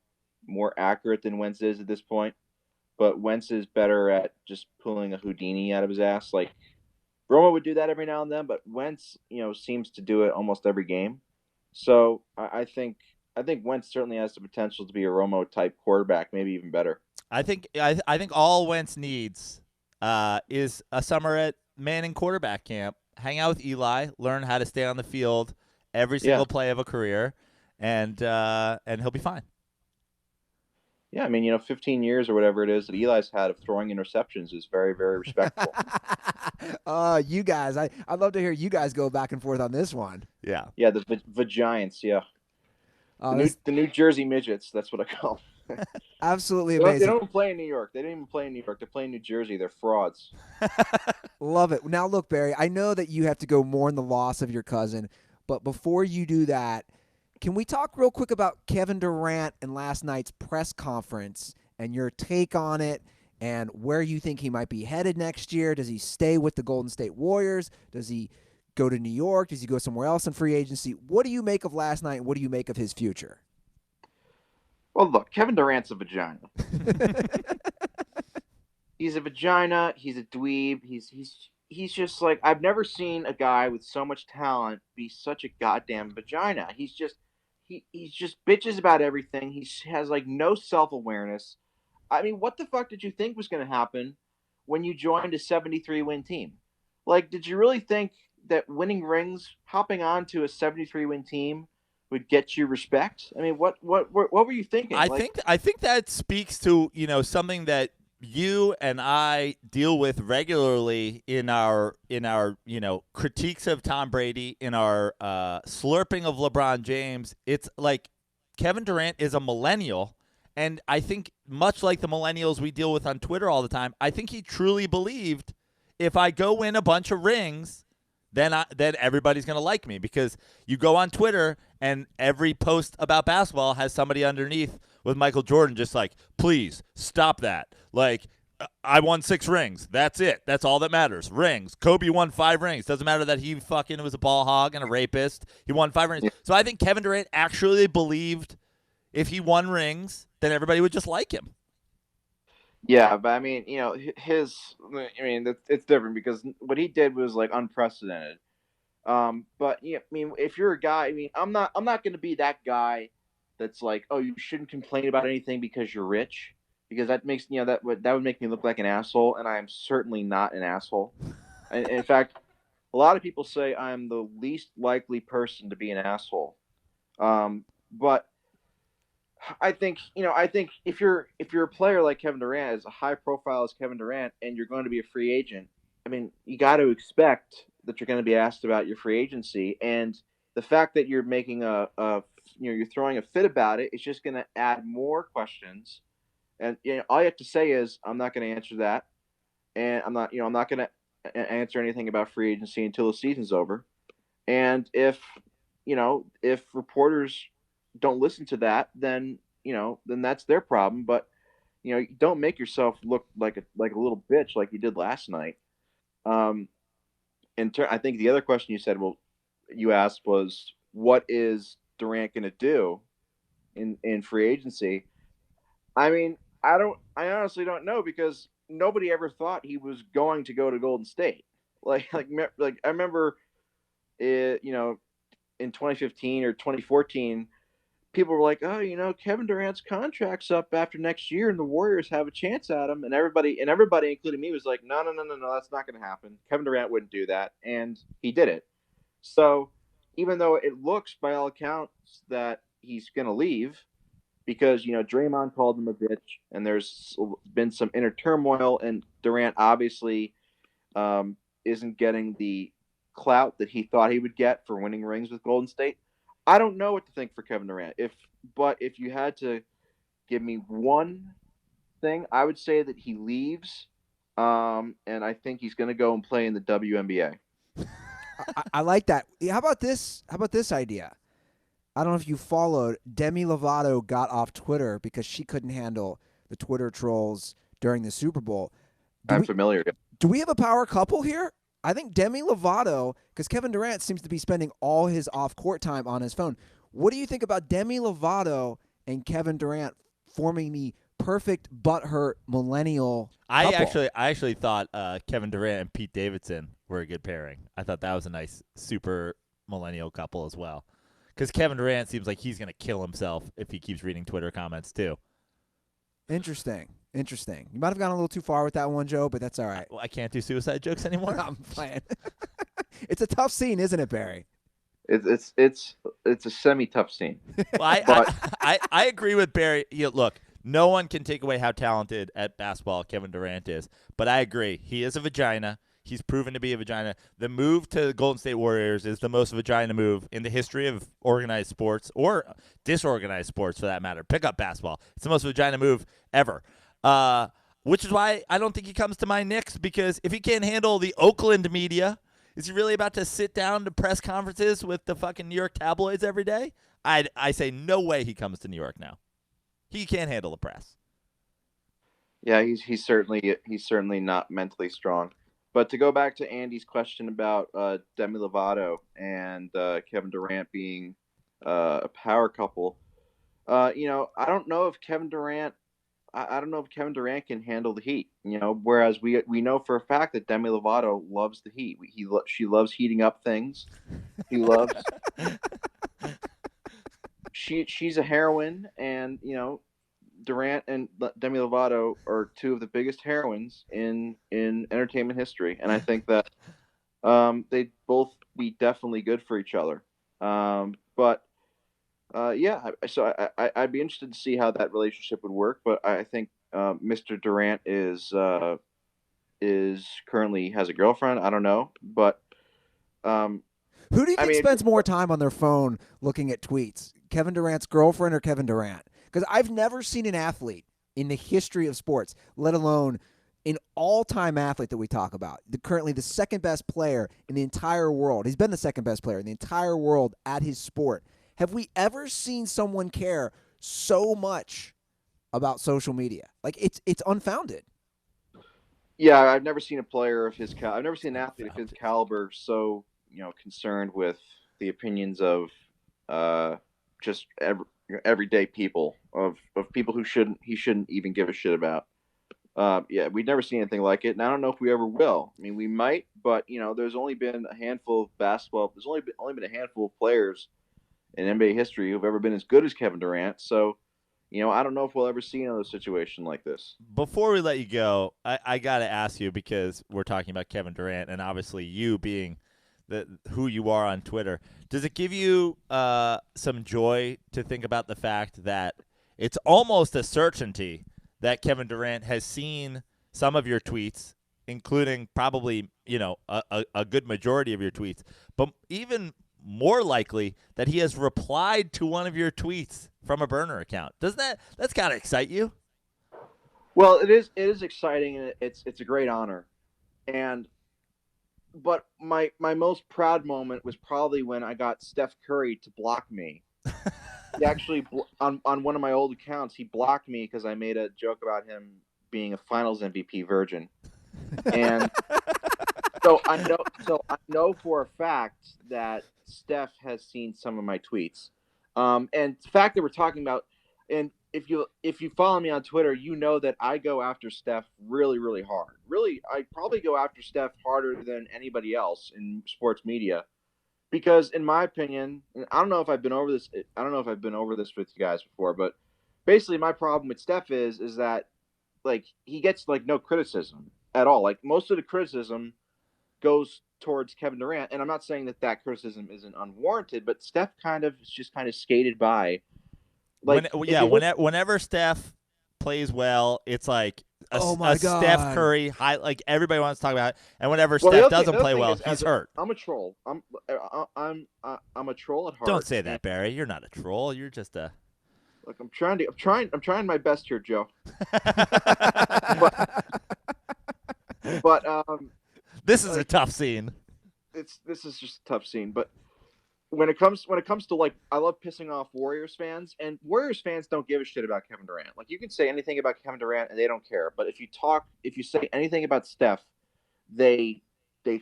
more accurate than Wentz is at this point. But Wentz is better at just pulling a Houdini out of his ass. Like Romo would do that every now and then, but Wentz, seems to do it almost every game. So I think Wentz certainly has the potential to be a Romo type quarterback, maybe even better. I think all Wentz needs is a summer at Manning quarterback camp. Hang out with Eli, learn how to stay on the field every single play of a career, and he'll be fine. Yeah, I mean, 15 years or whatever it is that Eli's had of throwing interceptions is very, very respectable. You guys, I'd love to hear you guys go back and forth on this one. Yeah. Yeah, the Giants, yeah. The New Jersey Midgets, that's what I call them. Absolutely amazing. They don't play in New York. They didn't even play in New York. They play in New Jersey. They're frauds. Love it. Now, look, Barry, I know that you have to go mourn the loss of your cousin, but before you do that, can we talk real quick about Kevin Durant and last night's press conference and your take on it and where you think he might be headed next year? Does he stay with the Golden State Warriors? Does he go to New York? Does he go somewhere else in free agency? What do you make of last night, and what do you make of his future? Well, look, Kevin Durant's a vagina. He's a vagina. He's a dweeb. He's just like, I've never seen a guy with so much talent be such a goddamn vagina. He's just bitches about everything. He has like no self-awareness. I mean, what the fuck did you think was going to happen when you joined a 73-win team? Like, did you really think that winning rings, hopping on to a 73-win team would get you respect? I mean, what were you thinking? I think that speaks to, something that you and I deal with regularly in our critiques of Tom Brady, in our slurping of LeBron James. It's like Kevin Durant is a millennial, and I think much like the millennials we deal with on Twitter all the time, I think he truly believed if I go win a bunch of rings, then everybody's going to like me, because you go on Twitter and every post about basketball has somebody underneath with Michael Jordan just like, please stop that. Like, I won 6 rings. That's it. That's all that matters. Rings. Kobe won 5 rings. Doesn't matter that he fucking was a ball hog and a rapist. He won 5 rings. So I think Kevin Durant actually believed if he won rings, then everybody would just like him. Yeah, but I mean, it's different because what he did was like unprecedented. But yeah, I mean, if you're a guy, I mean, I'm not going to be that guy that's like, oh, you shouldn't complain about anything because you're rich, because that makes that would make me look like an asshole, and I am certainly not an asshole. And in fact, a lot of people say I'm the least likely person to be an asshole. But I think if you're a player like Kevin Durant, as a high profile as Kevin Durant, and you're going to be a free agent, I mean, you got to expect that you're going to be asked about your free agency, and the fact that you're making you're throwing a fit about it is just going to add more questions. And all you have to say is, I'm not going to answer that, and I'm not going to answer anything about free agency until the season's over. And if reporters don't listen to that, then that's their problem. But don't make yourself look like a little bitch like you did last night. Um, I think the other question you asked was, what is Durant going to do in free agency? I mean, I honestly don't know, because nobody ever thought he was going to go to Golden State. Like I remember, in 2015 or 2014, people were like, "Oh, Kevin Durant's contract's up after next year, and the Warriors have a chance at him." And everybody, including me, was like, "No, no, no, no, no, that's not going to happen. Kevin Durant wouldn't do that," and he did it. So, even though it looks, by all accounts, that he's going to leave, because Draymond called him a bitch, and there's been some inner turmoil, and Durant obviously isn't getting the clout that he thought he would get for winning rings with Golden State. I don't know what to think for Kevin Durant. If you had to give me one thing, I would say that he leaves, and I think he's going to go and play in the WNBA. I like that. How about this? How about this idea? I don't know if you followed. Demi Lovato got off Twitter because she couldn't handle the Twitter trolls during the Super Bowl. Do I'm we familiar. do we have a power couple here? I think Demi Lovato, because Kevin Durant seems to be spending all his off-court time on his phone. What do you think about Demi Lovato and Kevin Durant forming the perfect butthurt millennial I couple? actually thought Kevin Durant and Pete Davidson were a good pairing. I thought that was a nice super millennial couple as well. Because Kevin Durant seems like he's going to kill himself if he keeps reading Twitter comments too. Interesting. You might have gone a little too far with that one, Joe, but that's all right. Well, I can't do suicide jokes anymore. I'm playing. It's a tough scene, isn't it, Barry? It's a semi-tough scene. Well, But I agree with Barry. Look, no one can take away how talented at basketball Kevin Durant is, but I agree. He is a vagina. He's proven to be a vagina. The move to the Golden State Warriors is the most vagina move in the history of organized sports, or disorganized sports for that matter. Pick up basketball. It's the most vagina move ever. Which is why I don't think he comes to my Knicks, because if he can't handle the Oakland media, is he really about to sit down to press conferences with the fucking New York tabloids every day? I say no way he comes to New York now. He can't handle the press. yeah, he's certainly not mentally strong. But to go back to Andy's question about Demi Lovato and Kevin Durant being a power couple, I don't know if Kevin Durant. I don't know if Kevin Durant can handle the heat. Whereas we know for a fact that Demi Lovato loves the heat. She loves heating up things. She loves she's a heroine, and Durant and Demi Lovato are two of the biggest heroines in entertainment history, and I think that they'd both be definitely good for each other. But yeah, so I'd be interested to see how that relationship would work. But I think Mr. Durant is currently has a girlfriend. I don't know, but Who do you I think mean, spends more time on their phone looking at tweets? Kevin Durant's girlfriend or Kevin Durant? Because I've never seen an athlete in the history of sports, let alone an all-time athlete that we talk about, currently the second best player in the entire world. He's been the second best player in the entire world at his sport. Have we ever seen someone care so much about social media? Like it's unfounded. yeah, I've never seen a player of his I've never seen an athlete of his caliber so concerned with the opinions of uh, just everyday people, of people who he shouldn't even give a shit about. Yeah, we'd never seen anything like it, and I don't know if we ever will. I mean, we might, but there's only been a handful of basketball. There's only been a handful of players in NBA history who've ever been as good as Kevin Durant. So, I don't know if we'll ever see another situation like this. Before we let you go, I got to ask you, because we're talking about Kevin Durant, and obviously you being who you are on Twitter, does it give you some joy to think about the fact that it's almost a certainty that Kevin Durant has seen some of your tweets, including probably a good majority of your tweets, but even more likely that he has replied to one of your tweets from a burner account? That's got to excite you? Well, it is exciting, and it's a great honor. But my most proud moment was probably when I got Steph Curry to block me. He actually on one of my old accounts, he blocked me because I made a joke about him being a Finals MVP virgin, and so I know for a fact that Steph has seen some of my tweets, and the fact that we're talking about, and if you follow me on Twitter, you know that I go after Steph really, really hard. Really, I probably go after Steph harder than anybody else in sports media. Because in my opinion, and I don't know if I've been over this. I don't know if I've been over this with you guys before, but basically, my problem with Steph is that like he gets like no criticism at all. Like most of the criticism goes towards Kevin Durant, and I'm not saying that criticism isn't unwarranted, but Steph kind of just kind of skated by. Like whenever Steph plays well, it's like Oh my God. Steph Curry high. Like everybody wants to talk about it, and whenever Well, Steph doesn't play well, he's hurt. I'm a troll. I'm a troll at heart. Don't say that, Barry. You're not a troll. You're just a. Look, I'm trying my best here, Joe. but this is a tough scene. This is just a tough scene, but when it comes to like, I love pissing off Warriors fans, and Warriors fans don't give a shit about Kevin Durant. Like you can say anything about Kevin Durant and they don't care, but if you say anything about Steph, they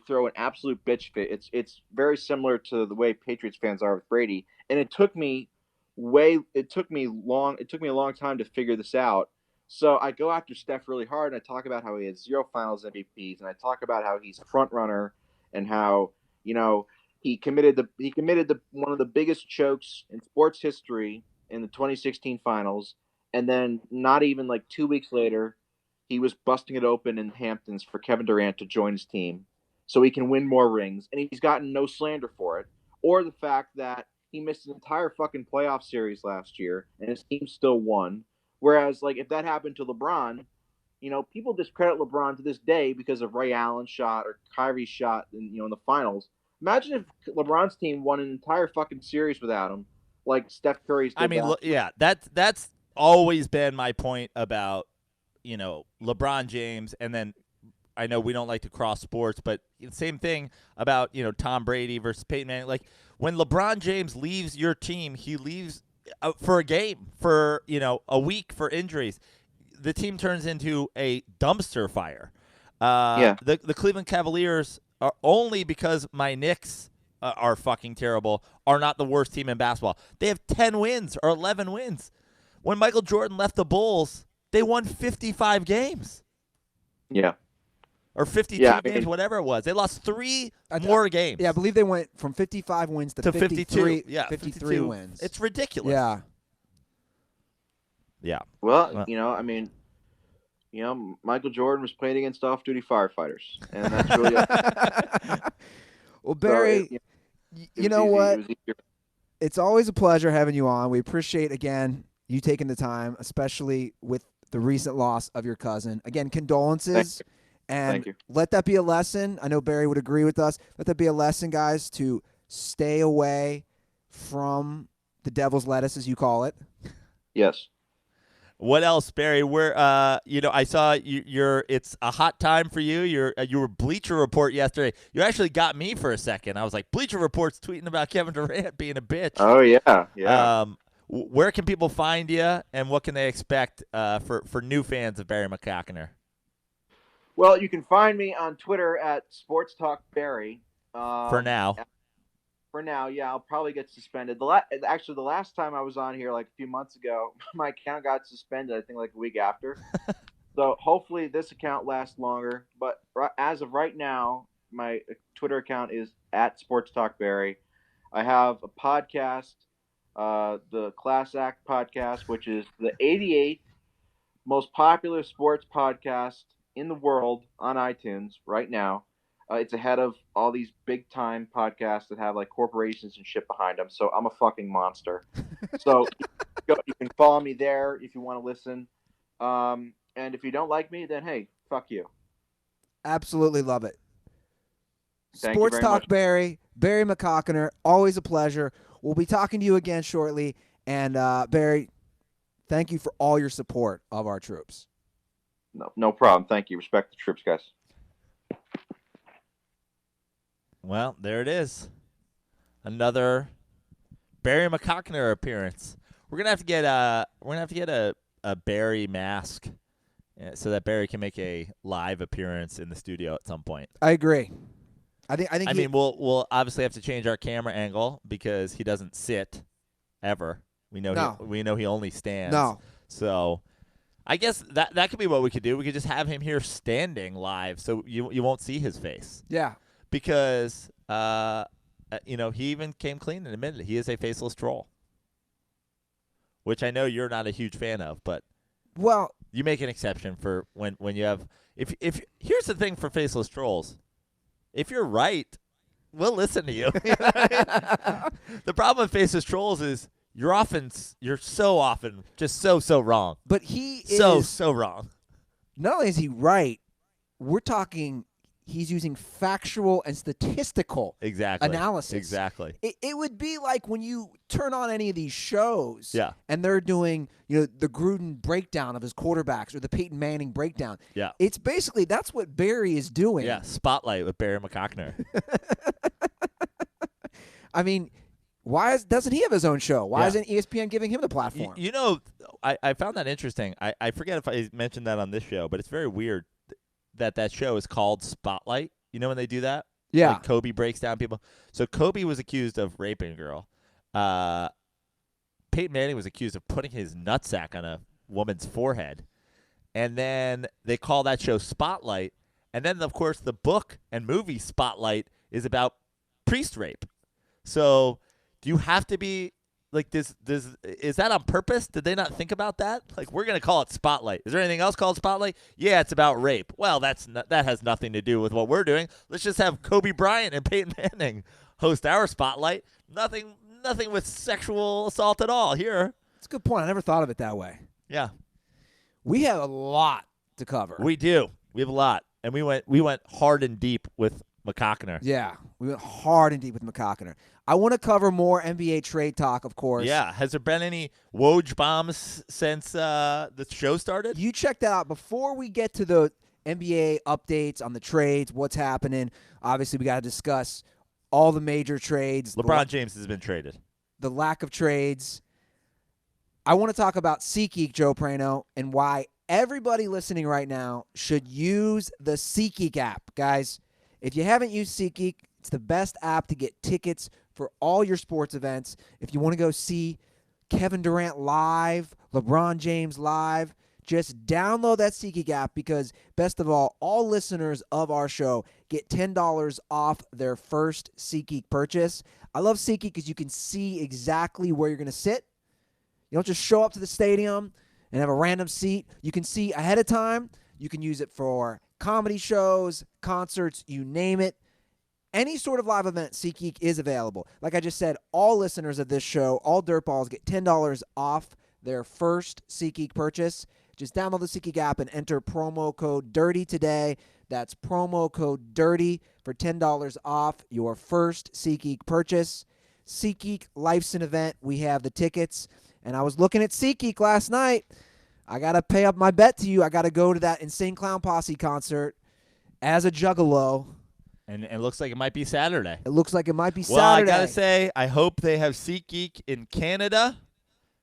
throw an absolute bitch fit. It's very similar to the way Patriots fans are with Brady, and it took me a long time to figure this out. So I go after Steph really hard, and I talk about how he has 0 Finals MVPs, and I talk about how he's a front runner, and how he committed one of the biggest chokes in sports history in the 2016 Finals, and then not even like 2 weeks later, he was busting it open in Hamptons for Kevin Durant to join his team, so he can win more rings, and he's gotten no slander for it, or the fact that he missed an entire fucking playoff series last year, and his team still won. Whereas, like, if that happened to LeBron, people discredit LeBron to this day because of Ray Allen's shot or Kyrie's shot in the finals. Imagine if LeBron's team won an entire fucking series without him, like Steph Curry's did. I mean, that's always been my point about, LeBron James, and then I know we don't like to cross sports, but same thing about, Tom Brady versus Peyton Manning. Like, when LeBron James leaves your team, he leaves for a game, for, a week for injuries. The team turns into a dumpster fire. The Cleveland Cavaliers are, only because my Knicks are fucking terrible, are not the worst team in basketball. They have 10 wins or 11 wins. When Michael Jordan left the Bulls, they won 55 games. Yeah. Or 52 games, whatever it was. They lost 3 more games. Yeah, I believe they went from 55 wins to 53, 52. Yeah, 53 wins. It's ridiculous. Yeah. Yeah. Well, Michael Jordan was playing against off-duty firefighters, and that's really Well, Barry, you know what? It's always a pleasure having you on. We appreciate, again, you taking the time, especially with the recent loss of your cousin. Again, condolences. And let that be a lesson. I know Barry would agree with us. Let that be a lesson, guys, to stay away from the devil's lettuce, as you call it. Yes. What else, Barry? Where I saw you're. It's a hot time for you. You were Bleacher Report yesterday. You actually got me for a second. I was like, Bleacher Report's tweeting about Kevin Durant being a bitch. Oh yeah. Where can people find you, and what can they expect for new fans of Barry McCockiner? Well, you can find me on Twitter at Sports Talk Barry. For now. For now, yeah, I'll probably get suspended. The last time I was on here, like a few months ago, my account got suspended. I think like a week after. So hopefully this account lasts longer. But as of right now, my Twitter account is at Sports Talk Barry. I have a podcast, the Class Act podcast, which is the 88th most popular sports podcast in the world on iTunes right now. It's ahead of all these big time podcasts that have like corporations and shit behind them. So I'm a fucking monster. So you can follow me there if you want to listen. And if you don't like me, then hey, fuck you. Absolutely love it. Thank you Sports very Talk much. Barry McCockiner, always a pleasure. We'll be talking to you again shortly. And Barry, thank you for all your support of our troops. No problem. Thank you. Respect the troops, guys. Well, there it is. Another Barry McCockiner appearance. We're gonna have to get a Barry mask, so that Barry can make a live appearance in the studio at some point. I agree. I think we'll obviously have to change our camera angle because he doesn't sit ever. We know he only stands. No. So I guess that could be what we could do. We could just have him here standing live, so you won't see his face. Yeah. Because he even came clean and admitted he is a faceless troll, which I know you're not a huge fan of, but you make an exception for when you have. If here's the thing for faceless trolls, if you're right, we'll listen to you. The problem with faceless trolls is you're so often just so wrong. But he is so wrong. Not only is he right, we're talking. He's using factual and statistical analysis. Exactly. It would be like when you turn on any of these shows and they're doing, the Gruden breakdown of his quarterbacks or the Peyton Manning breakdown. Yeah. It's basically that's what Barry is doing. Yeah, Spotlight with Barry McCockiner. I mean, doesn't he have his own show? Why isn't ESPN giving him the platform? I found that interesting. I forget if I mentioned that on this show, but it's very weird that show is called Spotlight. You know when they do that? Yeah. Like Kobe breaks down people. So Kobe was accused of raping a girl. Peyton Manning was accused of putting his nutsack on a woman's forehead. And then they call that show Spotlight. And then, of course, the book and movie Spotlight is about priest rape. So do you have to be like this? Is that on purpose? Did they not think about that? Like, we're going to call it Spotlight. Is there anything else called Spotlight? Yeah, it's about rape. Well, that has nothing to do with what we're doing. Let's just have Kobe Bryant and Peyton Manning host our Spotlight. Nothing with sexual assault at all here. That's a good point. I never thought of it that way. Yeah. We have a lot to cover. We do. We have a lot. And we went hard and deep with McCockiner. Yeah, we went hard and deep with McCockiner. I want to cover more NBA trade talk, of course. Yeah. Has there been any Woj bombs since the show started? You check that out. Before we get to the NBA updates on the trades, what's happening, obviously we got to discuss all the major trades. LeBron James has been traded. The lack of trades. I want to talk about SeatGeek, Joe Prano, and why everybody listening right now should use the SeatGeek app. Guys, if you haven't used SeatGeek, it's the best app to get tickets for all your sports events. If you want to go see Kevin Durant live, LeBron James live, just download that SeatGeek app because, best of all listeners of our show get $10 off their first SeatGeek purchase. I love SeatGeek because you can see exactly where you're going to sit. You don't just show up to the stadium and have a random seat. You can see ahead of time. You can use it for comedy shows, concerts, you name it. Any sort of live event, SeatGeek is available. Like I just said, all listeners of this show, all Dirtballs, get $10 off their first SeatGeek purchase. Just download the SeatGeek app and enter promo code DIRTY today. That's promo code DIRTY for $10 off your first SeatGeek purchase. SeatGeek Life's an event. We have the tickets. And I was looking at SeatGeek last night. I got to pay up my bet to you. I got to go to that Insane Clown Posse concert as a juggalo. And it looks like it might be Saturday. It looks like it might be Well, Saturday. I got to say, I hope they have SeatGeek in Canada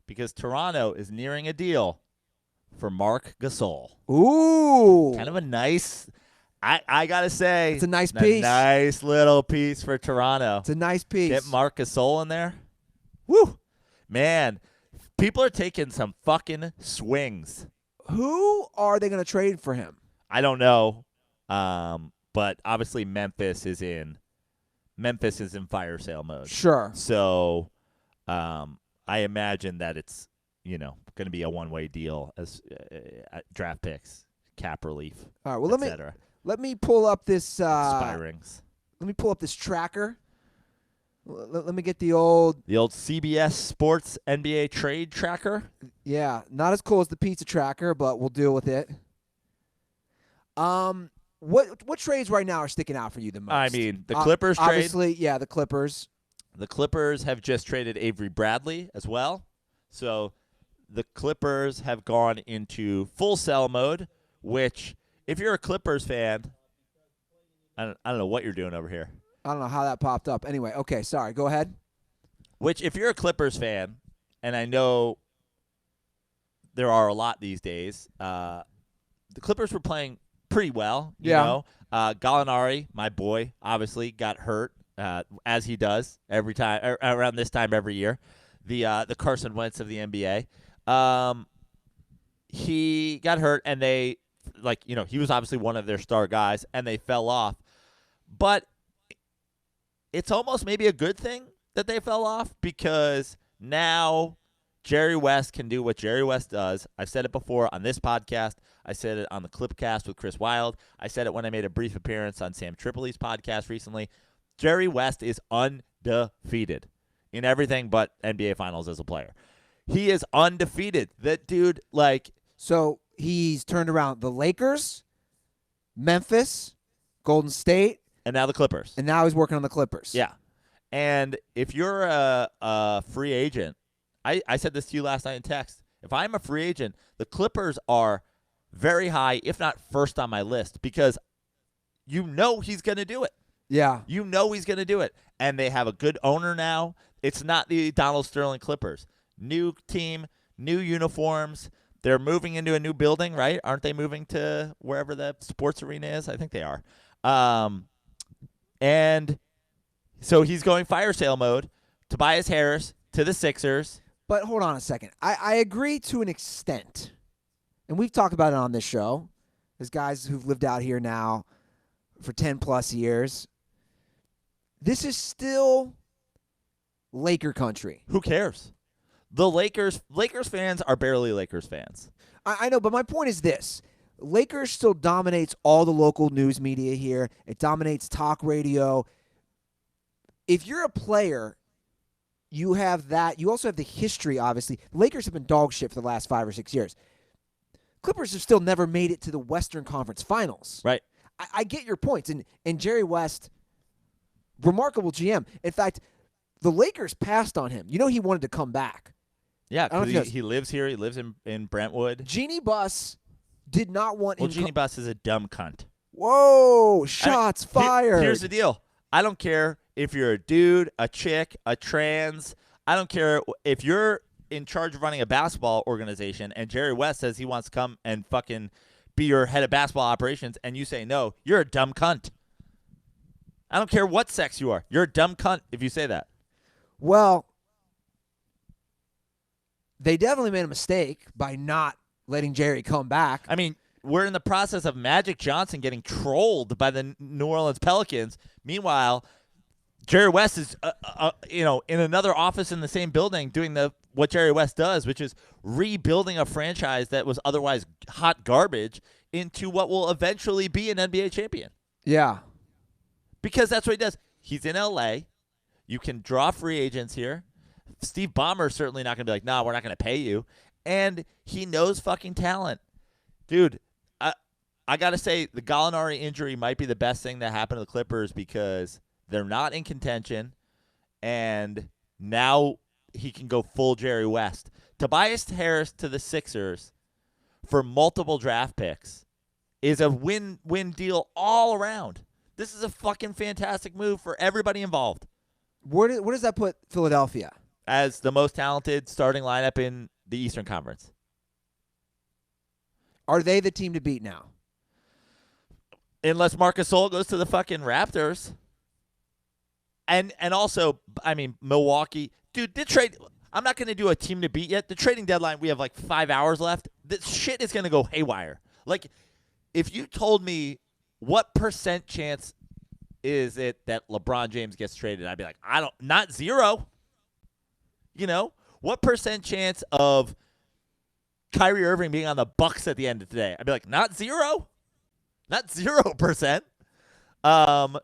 because Toronto is nearing a deal for Marc Gasol. Ooh. Kind of a nice, I got to say. It's a nice piece. Nice little piece for Toronto. It's a nice piece. Get Marc Gasol in there. Woo. Man, people are taking some fucking swings. Who are they going to trade for him? I don't know. But obviously Memphis is in fire sale mode. Sure. So I imagine that it's, going to be a one-way deal as draft picks, cap relief, All right. Well, etc. let me pull up this Spy rings. Let me pull up this tracker. Let me get the old CBS Sports NBA trade tracker. Yeah, not as cool as the pizza tracker, but we'll deal with it. What trades right now are sticking out for you the most? I mean, the Clippers trade. Obviously, yeah, the Clippers. The Clippers have just traded Avery Bradley as well. So the Clippers have gone into full sell mode, which if you're a Clippers fan, I don't know what you're doing over here. I don't know how that popped up. Anyway, okay, sorry. Go ahead. Which, if you're a Clippers fan, and I know there are a lot these days, the Clippers were playing pretty well. You know? Gallinari, my boy, obviously got hurt, as he does every time around this time every year. The Carson Wentz of the NBA. He got hurt, and they, he was obviously one of their star guys, and they fell off. But it's almost maybe a good thing that they fell off, because now Jerry West can do what Jerry West does. I've said it before on this podcast. I said it on the Clipcast with Chris Wilde. I said it when I made a brief appearance on Sam Tripoli's podcast recently. Jerry West is undefeated in everything but NBA Finals as a player. He is undefeated. That dude, So he's turned around the Lakers, Memphis, Golden State, and now the Clippers. And now he's working on the Clippers. Yeah. And if you're a free agent, I said this to you last night in text. If I'm a free agent, the Clippers are very high, if not first on my list, because he's going to do it. Yeah. He's going to do it. And they have a good owner now. It's not the Donald Sterling Clippers. New team, new uniforms. They're moving into a new building, right? Aren't they moving to wherever the sports arena is? I think they are. And so he's going fire sale mode. Tobias Harris to the Sixers. But hold on a second. I agree to an extent. And we've talked about it on this show. There's guys who've lived out here now for 10-plus years. This is still Laker country. Who cares? The Lakers fans are barely Lakers fans. I know, but my point is this. Lakers still dominates all the local news media here. It dominates talk radio. If you're a player, you have that. You also have the history, obviously. The Lakers have been dog shit for the last 5 or 6 years. Clippers have still never made it to the Western Conference Finals. Right. I get your points. And Jerry West, remarkable GM. In fact, the Lakers passed on him. He wanted to come back. Yeah, because he lives here. He lives in Brentwood. Jeannie Buss did not want him. Well, Jeannie Buss is a dumb cunt. Whoa, shots fired. Here's the deal. I don't care if you're a dude, a chick, a trans. I don't care if you're in charge of running a basketball organization and Jerry West says he wants to come and fucking be your head of basketball operations and you say no, you're a dumb cunt. I don't care what sex you are. You're a dumb cunt if you say that. Well, they definitely made a mistake by not letting Jerry come back. I mean, we're in the process of Magic Johnson getting trolled by the New Orleans Pelicans. Meanwhile, Jerry West is, in another office in the same building doing what Jerry West does, which is rebuilding a franchise that was otherwise hot garbage into what will eventually be an NBA champion. Yeah. Because that's what he does. He's in L.A. You can draw free agents here. Steve Ballmer's certainly not going to be like, no, we're not going to pay you. And he knows fucking talent. Dude, I got to say, the Gallinari injury might be the best thing that happened to the Clippers because they're not in contention, and now he can go full Jerry West. Tobias Harris to the Sixers for multiple draft picks is a win-win deal all around. This is a fucking fantastic move for everybody involved. Where does that put Philadelphia? As the most talented starting lineup in the Eastern Conference. Are they the team to beat now? Unless Marc Gasol goes to the fucking Raptors. And also, I mean, Milwaukee. Dude, I'm not going to do a team to beat yet. The trading deadline, we have like 5 hours left. This shit is going to go haywire. Like, if you told me what % chance is it that LeBron James gets traded, I'd be like, not zero. You know, what % chance of Kyrie Irving being on the Bucks at the end of today? I'd be like, not zero. Not 0%.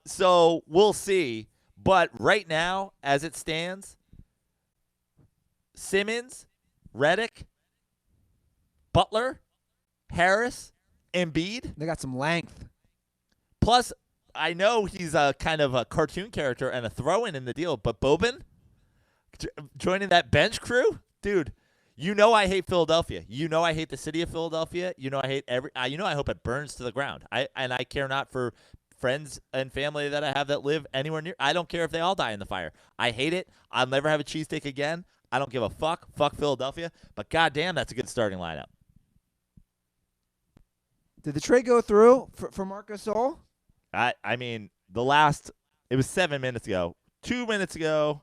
So we'll see. But right now, as it stands, Simmons, Redick, Butler, Harris, Embiid. They got some length. Plus, I know he's a kind of a cartoon character and a throw-in in the deal, but Boban joining that bench crew? Dude, you know I hate Philadelphia. You know I hate the city of Philadelphia. You know I hate I hope it burns to the ground. I care not for friends and family that I have that live anywhere near. I don't care if they all die in the fire. I hate it. I'll never have a cheesesteak again. I don't give a fuck. Fuck Philadelphia. But goddamn, that's a good starting lineup. Did the trade go through for Marc Gasol? I mean, it was 7 minutes ago. 2 minutes ago.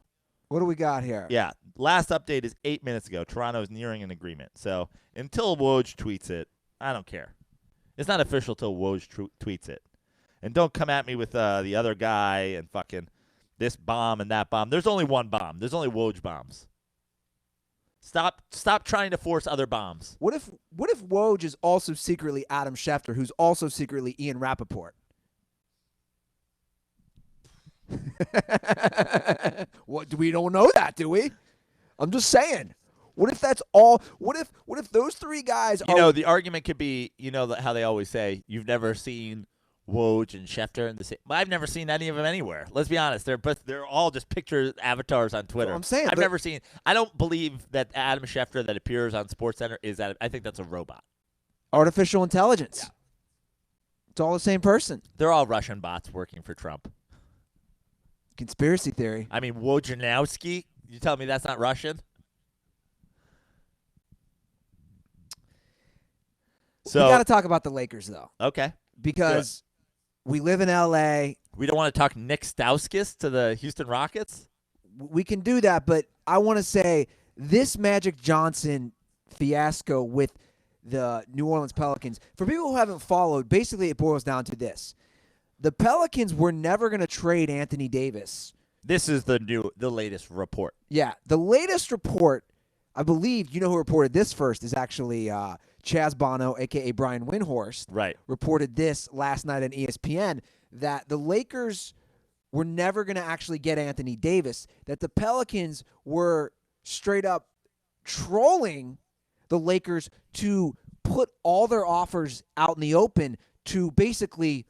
What do we got here? Yeah, last update is 8 minutes ago. Toronto is nearing an agreement. So until Woj tweets it, I don't care. It's not official till Woj tweets it. And don't come at me with the other guy and fucking this bomb and that bomb. There's only one bomb. There's only Woj bombs. Stop trying to force other bombs. What if Woj is also secretly Adam Schefter, who's also secretly Ian Rappaport? What, we don't know that, do we? I'm just saying. What if that's all? What if those three guys are? You know, the argument could be, you know, how they always say, you've never seen Woj and Schefter in the same. I've never seen any of them anywhere. Let's be honest. They're all just picture avatars on Twitter. Well, I'm saying I've never seen. I don't believe that Adam Schefter that appears on SportsCenter is that. I think that's a robot. Artificial intelligence. Yeah. It's all the same person. They're all Russian bots working for Trump. Conspiracy theory. I mean, Wojnarowski. You tell me that's not Russian? So we got to talk about the Lakers, though. Okay. Because we live in L.A. We don't want to talk Nick Stauskas to the Houston Rockets? We can do that, but I want to say this Magic Johnson fiasco with the New Orleans Pelicans, for people who haven't followed, basically it boils down to this. The Pelicans were never going to trade Anthony Davis. This is the latest report. Yeah, the latest report, I believe, you know who reported this first, is actually Chaz Bono, a.k.a. Brian Windhorst. Right. Reported this last night on ESPN, that the Lakers were never going to actually get Anthony Davis, that the Pelicans were straight up trolling the Lakers to put all their offers out in the open to basically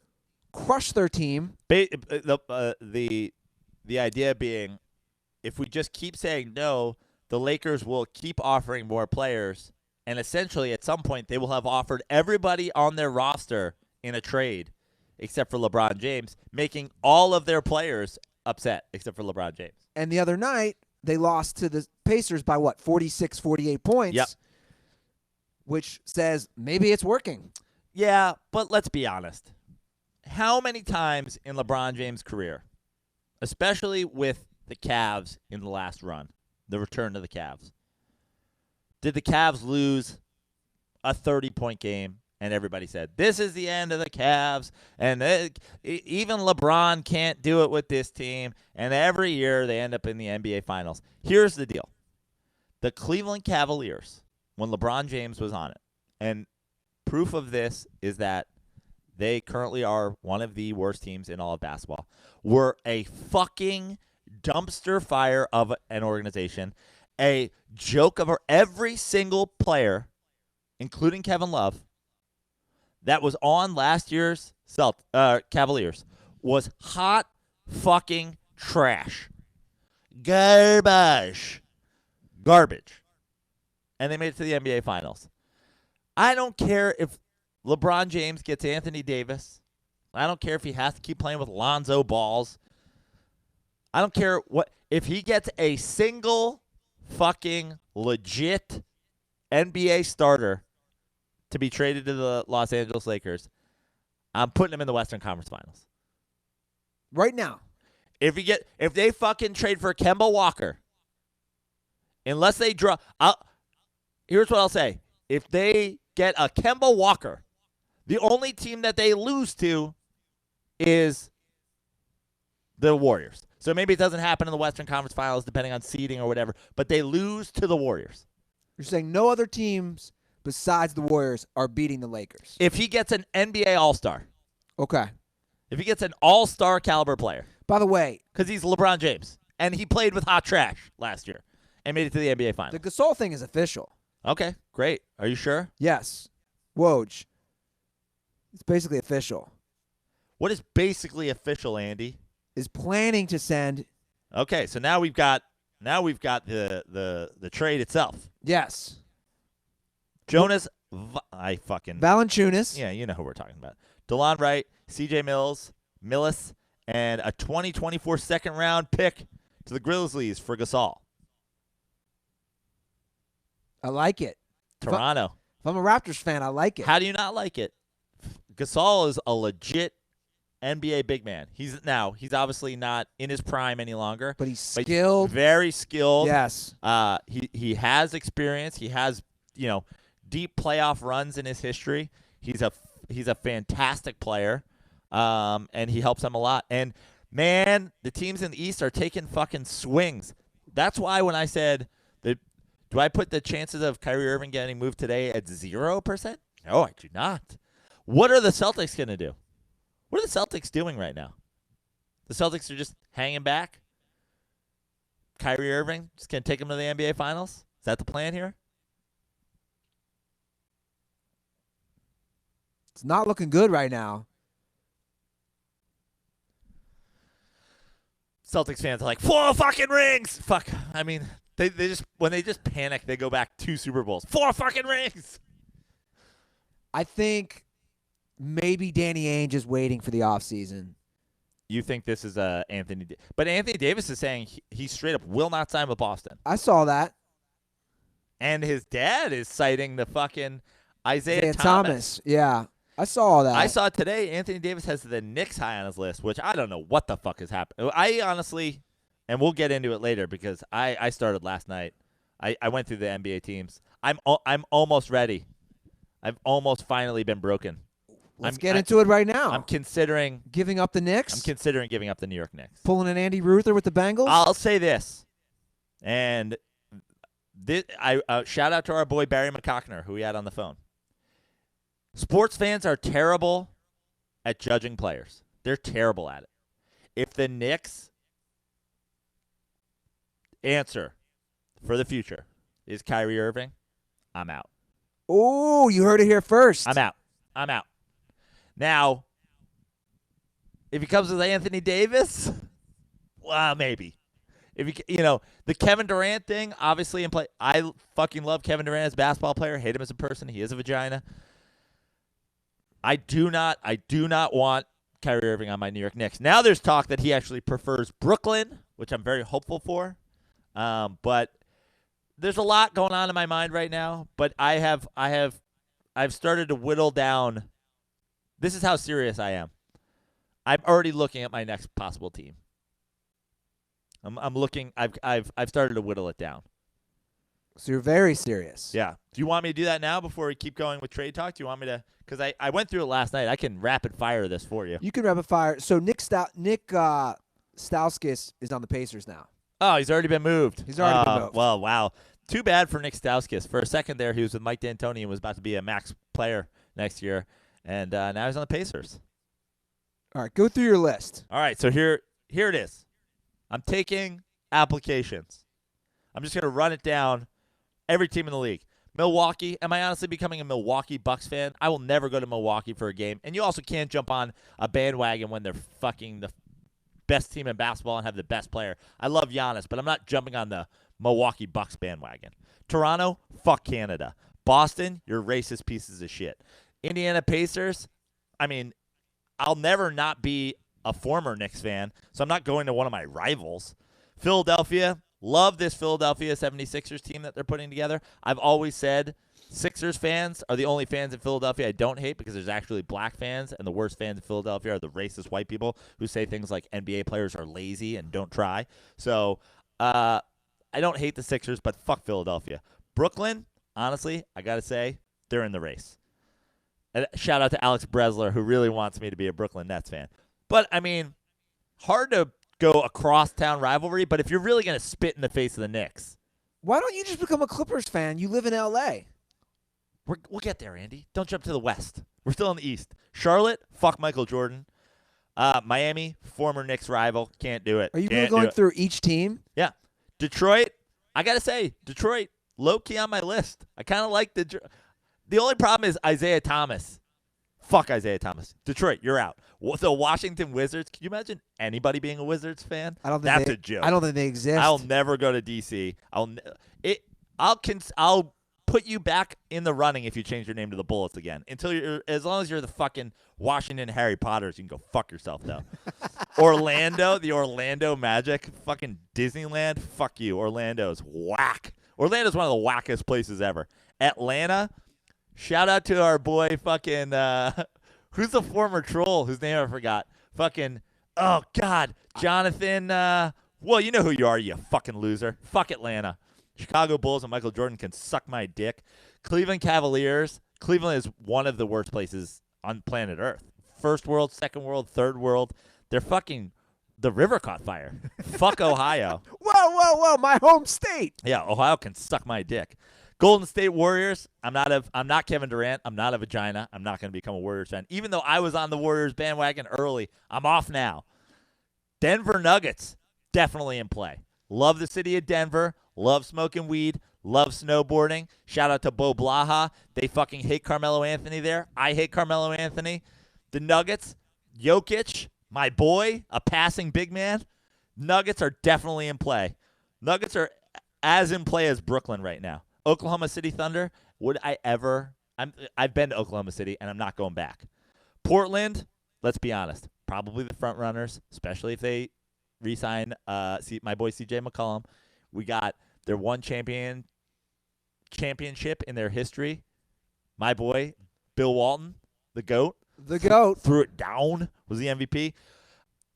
crush their team. The idea being, if we just keep saying no, the Lakers will keep offering more players, and essentially at some point they will have offered everybody on their roster in a trade except for LeBron James, making all of their players upset except for LeBron James. And the other night, they lost to the Pacers by, 46, 48 points, Yep. which says maybe it's working. Yeah, but let's be honest. How many times in LeBron James' career, especially with the Cavs in the last run, the return to the Cavs, did the Cavs lose a 30-point game and everybody said, this is the end of the Cavs, and even LeBron can't do it with this team, and every year they end up in the NBA Finals? Here's the deal. The Cleveland Cavaliers, when LeBron James was on it, and proof of this is that they currently are one of the worst teams in all of basketball, were a fucking dumpster fire of an organization, a joke of every single player, including Kevin Love, that was on last year's Cavaliers was hot fucking trash. Garbage. And they made it to the NBA Finals. I don't care if LeBron James gets Anthony Davis. I don't care if he has to keep playing with Lonzo Balls. I don't care if he gets a single fucking legit NBA starter to be traded to the Los Angeles Lakers. I'm putting him in the Western Conference Finals. Right now. If they fucking trade for Kemba Walker Unless they draw. Here's what I'll say. If they get a Kemba Walker, the only team that they lose to is the Warriors. So maybe it doesn't happen in the Western Conference Finals depending on seeding or whatever, but they lose to the Warriors. You're saying no other teams besides the Warriors are beating the Lakers. If he gets an NBA All-Star. Okay. If he gets an All-Star caliber player. By the way. Because he's LeBron James. And he played with hot trash last year and made it to the NBA Finals. The Gasol thing is official. Okay, great. Are you sure? Yes. Woj. It's basically official. What is basically official, Andy? Is planning to send. Okay, so now we've got the trade itself. Yes. Jonas, Valanciunas. Yeah, you know who we're talking about. DeLon Wright, C.J. Millis, and a 2024 second-round pick to the Grizzlies for Gasol. I like it. Toronto. If I'm a Raptors fan, I like it. How do you not like it? Gasol is a legit NBA big man. He's obviously not in his prime any longer. But he's skilled. Very skilled. Yes. He has experience. He has, deep playoff runs in his history. He's a fantastic player. And he helps them a lot. And man, the teams in the East are taking fucking swings. That's why when I said do I put the chances of Kyrie Irving getting moved today at 0%? No, I do not. What are the Celtics going to do? What are the Celtics doing right now? The Celtics are just hanging back? Kyrie Irving just going to take them to the NBA Finals? Is that the plan here? It's not looking good right now. Celtics fans are like, 4 fucking rings! Fuck. I mean, they just when they just panic, they go back 2 Super Bowls. 4 fucking rings! I think maybe Danny Ainge is waiting for the offseason. You think this is Anthony but Anthony Davis is saying he straight up will not sign with Boston. I saw that. And his dad is citing the fucking Isaiah Thomas. Yeah. I saw all that. I saw today Anthony Davis has the Knicks high on his list, which I don't know what the fuck has happened. I honestly, and we'll get into it later because I started last night. I went through the NBA teams. I'm almost ready. I've almost finally been broken. Let's get into it right now. I'm considering giving up the Knicks. I'm considering giving up the New York Knicks. Pulling an Andy Ruther with the Bengals. I'll say this, and shout out to our boy Barry McCockiner, who we had on the phone. Sports fans are terrible at judging players. They're terrible at it. If the Knicks answer for the future is Kyrie Irving, I'm out. Oh, you heard it here first. I'm out. Now, if he comes with Anthony Davis, well, maybe. If the Kevin Durant thing, obviously in play. I fucking love Kevin Durant as a basketball player. Hate him as a person. He is a vagina. I do not want Kyrie Irving on my New York Knicks. Now there's talk that he actually prefers Brooklyn, which I'm very hopeful for. But there's a lot going on in my mind right now. But I've started to whittle down. This is how serious I am. I'm already looking at my next possible team. I'm looking. I've started to whittle it down. So you're very serious. Yeah. Do you want me to do that now before we keep going with trade talk? Do you want me to? Because I went through it last night. I can rapid fire this for you. You can rapid fire. So Nick Stauskas is on the Pacers now. Oh, he's already been moved. He's already been moved. Well, wow. Too bad for Nick Stauskas. For a second there, he was with Mike D'Antoni and was about to be a max player next year. And now he's on the Pacers. All right, go through your list. All right, so here it is. I'm taking applications. I'm just going to run it down. Every team in the league. Milwaukee. Am I honestly becoming a Milwaukee Bucks fan? I will never go to Milwaukee for a game. And you also can't jump on a bandwagon when they're fucking the best team in basketball and have the best player. I love Giannis, but I'm not jumping on the Milwaukee Bucks bandwagon. Toronto, fuck Canada. Boston, you're racist pieces of shit. Indiana Pacers, I mean, I'll never not be a former Knicks fan, so I'm not going to one of my rivals. Philadelphia, love this Philadelphia 76ers team that they're putting together. I've always said Sixers fans are the only fans in Philadelphia I don't hate because there's actually black fans, and the worst fans in Philadelphia are the racist white people who say things like NBA players are lazy and don't try. So I don't hate the Sixers, but fuck Philadelphia. Brooklyn, honestly, I got to say, they're in the race. And shout out to Alex Bresler, who really wants me to be a Brooklyn Nets fan. But, I mean, hard to go across town rivalry, but if you're really going to spit in the face of the Knicks. Why don't you just become a Clippers fan? You live in L.A. We'll get there, Andy. Don't jump to the West. We're still in the East. Charlotte, fuck Michael Jordan. Miami, former Knicks rival. Can't do it. Are you really going through each team? Yeah. Detroit, I got to say, Detroit, low-key on my list. I kind of like the only problem is Isaiah Thomas. Fuck Isaiah Thomas. Detroit, you're out. The Washington Wizards, can you imagine anybody being a Wizards fan? That's a joke. I don't think they exist. I'll never go to D.C. I'll put you back in the running if you change your name to the Bullets again. As long as you're the fucking Washington Harry Potters, you can go fuck yourself, though. Orlando, the Orlando Magic, fucking Disneyland, fuck you. Orlando's whack. Orlando's one of the wackest places ever. Atlanta, shout out to our boy fucking, who's the former troll whose name I forgot? Fucking, oh, God, Jonathan, well, you know who you are, you fucking loser. Fuck Atlanta. Chicago Bulls and Michael Jordan can suck my dick. Cleveland Cavaliers. Cleveland is one of the worst places on planet Earth. First world, second world, third world. They're fucking – the river caught fire. Fuck Ohio. Whoa, my home state. Yeah, Ohio can suck my dick. Golden State Warriors. I'm not Kevin Durant. I'm not a vagina. I'm not going to become a Warriors fan. Even though I was on the Warriors bandwagon early, I'm off now. Denver Nuggets, definitely in play. Love the city of Denver. Love smoking weed. Love snowboarding. Shout out to Bo Blaha. They fucking hate Carmelo Anthony there. I hate Carmelo Anthony. The Nuggets, Jokic, my boy, a passing big man. Nuggets are definitely in play. Nuggets are as in play as Brooklyn right now. Oklahoma City Thunder, would I ever – I've been to Oklahoma City, and I'm not going back. Portland, let's be honest, probably the front runners, especially if they re-sign my boy C.J. McCollum. We got their one championship in their history. My boy, Bill Walton, the GOAT. The GOAT. Threw it down, was the MVP.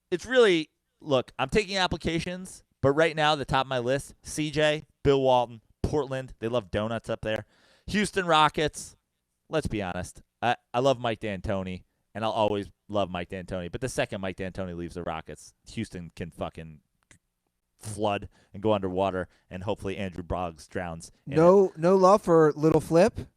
It's really – look, I'm taking applications, but right now the top of my list, CJ, Bill Walton, Portland. They love donuts up there. Houston Rockets. Let's be honest. I love Mike D'Antoni, and I'll always love Mike D'Antoni. But the second Mike D'Antoni leaves the Rockets, Houston can fucking flood and go underwater, and hopefully Andrew Boggs drowns. No love for Little Flip?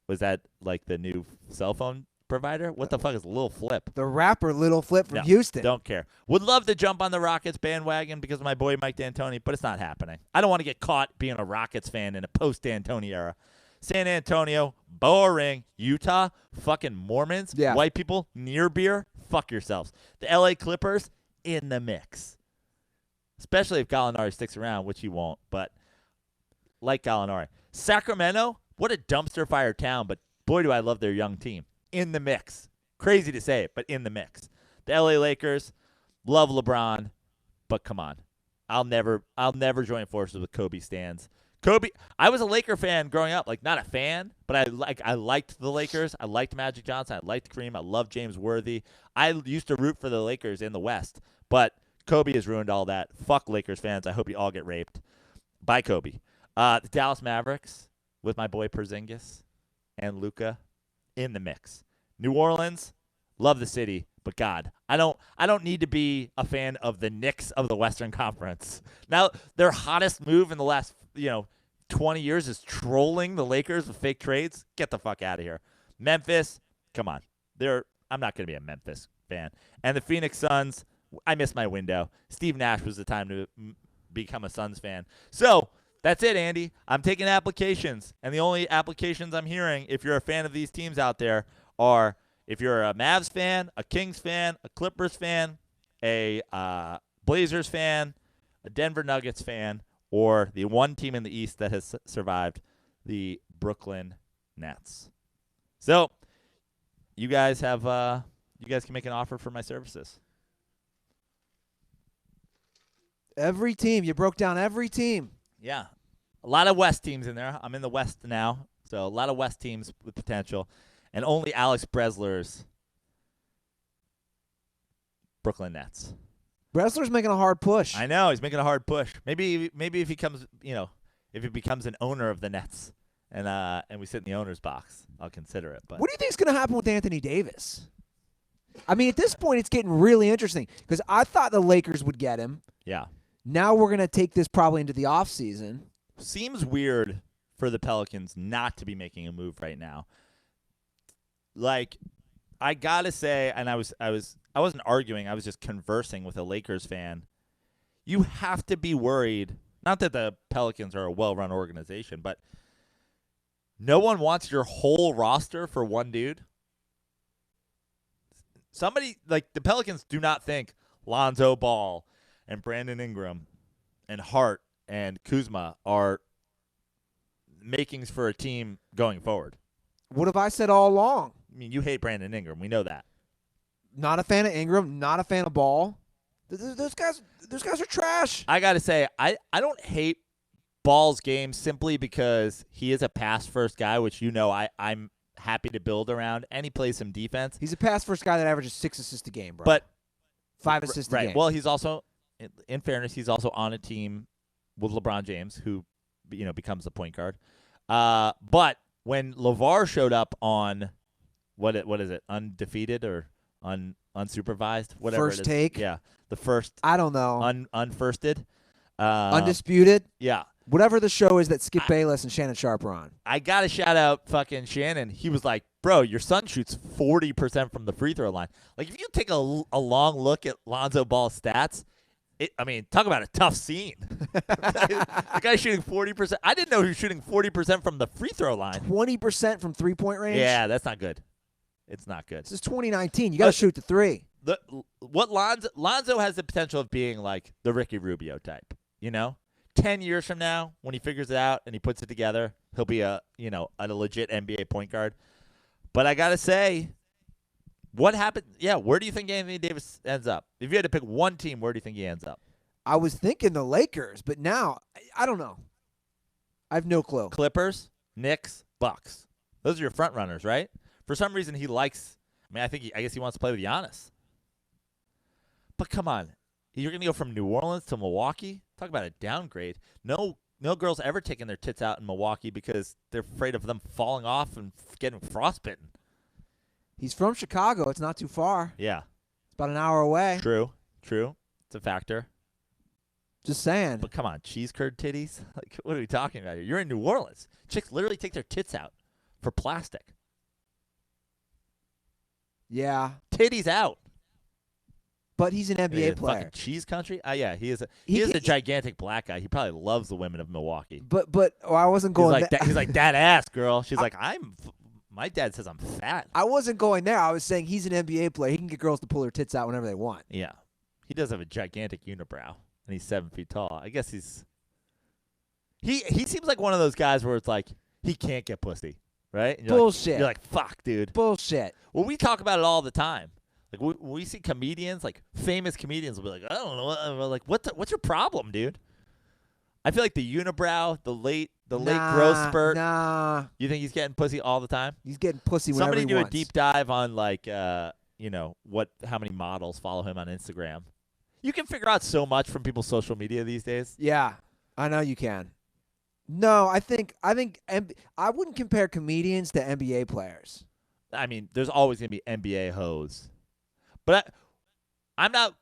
Was that like the new cell phone provider? What the fuck is Lil Flip? The rapper Little Flip from No, Houston. Don't care. Would love to jump on the Rockets bandwagon because of my boy Mike D'Antoni, but it's not happening. I don't want to get caught being a Rockets fan in a post-D'Antoni era. San Antonio, boring. Utah, fucking Mormons. Yeah. White people, near beer, fuck yourselves. The LA Clippers, in the mix. Especially if Gallinari sticks around, which he won't, but like Gallinari. Sacramento, what a dumpster fire town, but boy, do I love their young team. In the mix. Crazy to say it, but in the mix. The LA Lakers, love LeBron, but come on. I'll never join forces with Kobe stans. Kobe, I was a Laker fan growing up, like not a fan, but I liked the Lakers. I liked Magic Johnson. I liked Kareem. I loved James Worthy. I used to root for the Lakers in the West, but Kobe has ruined all that. Fuck Lakers fans. I hope you all get raped by Kobe. The Dallas Mavericks with my boy Porzingis and Luka in the mix. New Orleans, love the city, but God, I don't need to be a fan of the Knicks of the Western Conference. Now, their hottest move in the last 20 years is trolling the Lakers with fake trades. Get the fuck out of here. Memphis, come on. I'm not going to be a Memphis fan. And the Phoenix Suns, I missed my window. Steve Nash was the time to become a Suns fan. So that's it, Andy. I'm taking applications, and the only applications I'm hearing, if you're a fan of these teams out there, are if you're a Mavs fan, a Kings fan, a Clippers fan, a Blazers fan, a Denver Nuggets fan, or the one team in the East that has survived, the Brooklyn Nets. So you guys can make an offer for my services. Every team. You broke down every team. Yeah. A lot of West teams in there. I'm in the West now, so a lot of West teams with potential. And only Alex Bresler's Brooklyn Nets. Bressler's making a hard push. I know he's making a hard push. Maybe if he comes, if he becomes an owner of the Nets and we sit in the owner's box, I'll consider it. But what do you think is going to happen with Anthony Davis? I mean, at this point, it's getting really interesting because I thought the Lakers would get him. Yeah. Now we're going to take this probably into the offseason. Seems weird for the Pelicans not to be making a move right now. Like, I gotta say, and I wasn't arguing. I was just conversing with a Lakers fan. You have to be worried. Not that the Pelicans are a well-run organization, but no one wants your whole roster for one dude. Somebody like the Pelicans do not think Lonzo Ball and Brandon Ingram and Hart and Kuzma are makings for a team going forward. What have I said all along? I mean, you hate Brandon Ingram. We know that. Not a fan of Ingram. Not a fan of Ball. Those guys are trash. I got to say, I don't hate Ball's game simply because he is a pass-first guy, which I'm happy to build around, and he plays some defense. He's a pass-first guy that averages 6 assists a game, bro. But 5 assists a game. Well, he's also, in fairness, he's also on a team with LeBron James, who becomes the point guard. But when LeVar showed up on what is it, undefeated or unsupervised, whatever First it is. Take? Yeah, the first. I don't know. Unfirsted. Undisputed? Yeah. Whatever the show is that Skip Bayless and Shannon Sharp are on. I got to shout out fucking Shannon. He was like, bro, your son shoots 40% from the free throw line. Like, if you take a long look at Lonzo Ball's stats, talk about a tough scene. The guy's shooting 40%. I didn't know he was shooting 40% from the free throw line. 20% from three-point range? Yeah, that's not good. It's not good. This is 2019. You got to shoot the three. What Lonzo has the potential of being like the Ricky Rubio type, 10 years from now, when he figures it out and he puts it together, he'll be a legit NBA point guard. But I got to say, what happened? Yeah, where do you think Anthony Davis ends up? If you had to pick one team, where do you think he ends up? I was thinking the Lakers, but now, I don't know. I have no clue. Clippers, Knicks, Bucks. Those are your front runners, right? For some reason, he likes – I guess he wants to play with Giannis. But come on. You're going to go from New Orleans to Milwaukee? Talk about a downgrade. No girls ever taking their tits out in Milwaukee because they're afraid of them falling off and getting frostbitten. He's from Chicago. It's not too far. Yeah. It's about an hour away. True. It's a factor. Just saying. But come on, cheese curd titties? Like, what are we talking about here? You're in New Orleans. Chicks literally take their tits out for plastic. Yeah. Titties out. But he's an NBA player. Fucking cheese country? Yeah, he is a gigantic black guy. He probably loves the women of Milwaukee. But I wasn't going there. He's like, that ass, girl. She's like, my dad says I'm fat. I wasn't going there. I was saying he's an NBA player. He can get girls to pull their tits out whenever they want. Yeah. He does have a gigantic unibrow, and he's 7 feet tall. I guess he seems like one of those guys where it's like, he can't get pussy, right? And Bullshit. You're like, fuck, dude. Bullshit. Well, we talk about it all the time. Like, we see comedians, like famous comedians, will be like, I don't know, like, what's your problem, dude? I feel like the unibrow, the late growth spurt. Nah. You think he's getting pussy all the time? He's getting pussy whenever Somebody he do wants. a deep dive on like, how many models follow him on Instagram. You can figure out so much from people's social media these days. Yeah, I know you can. No, I think I wouldn't compare comedians to NBA players. I mean, there's always gonna be NBA hoes. But I'm not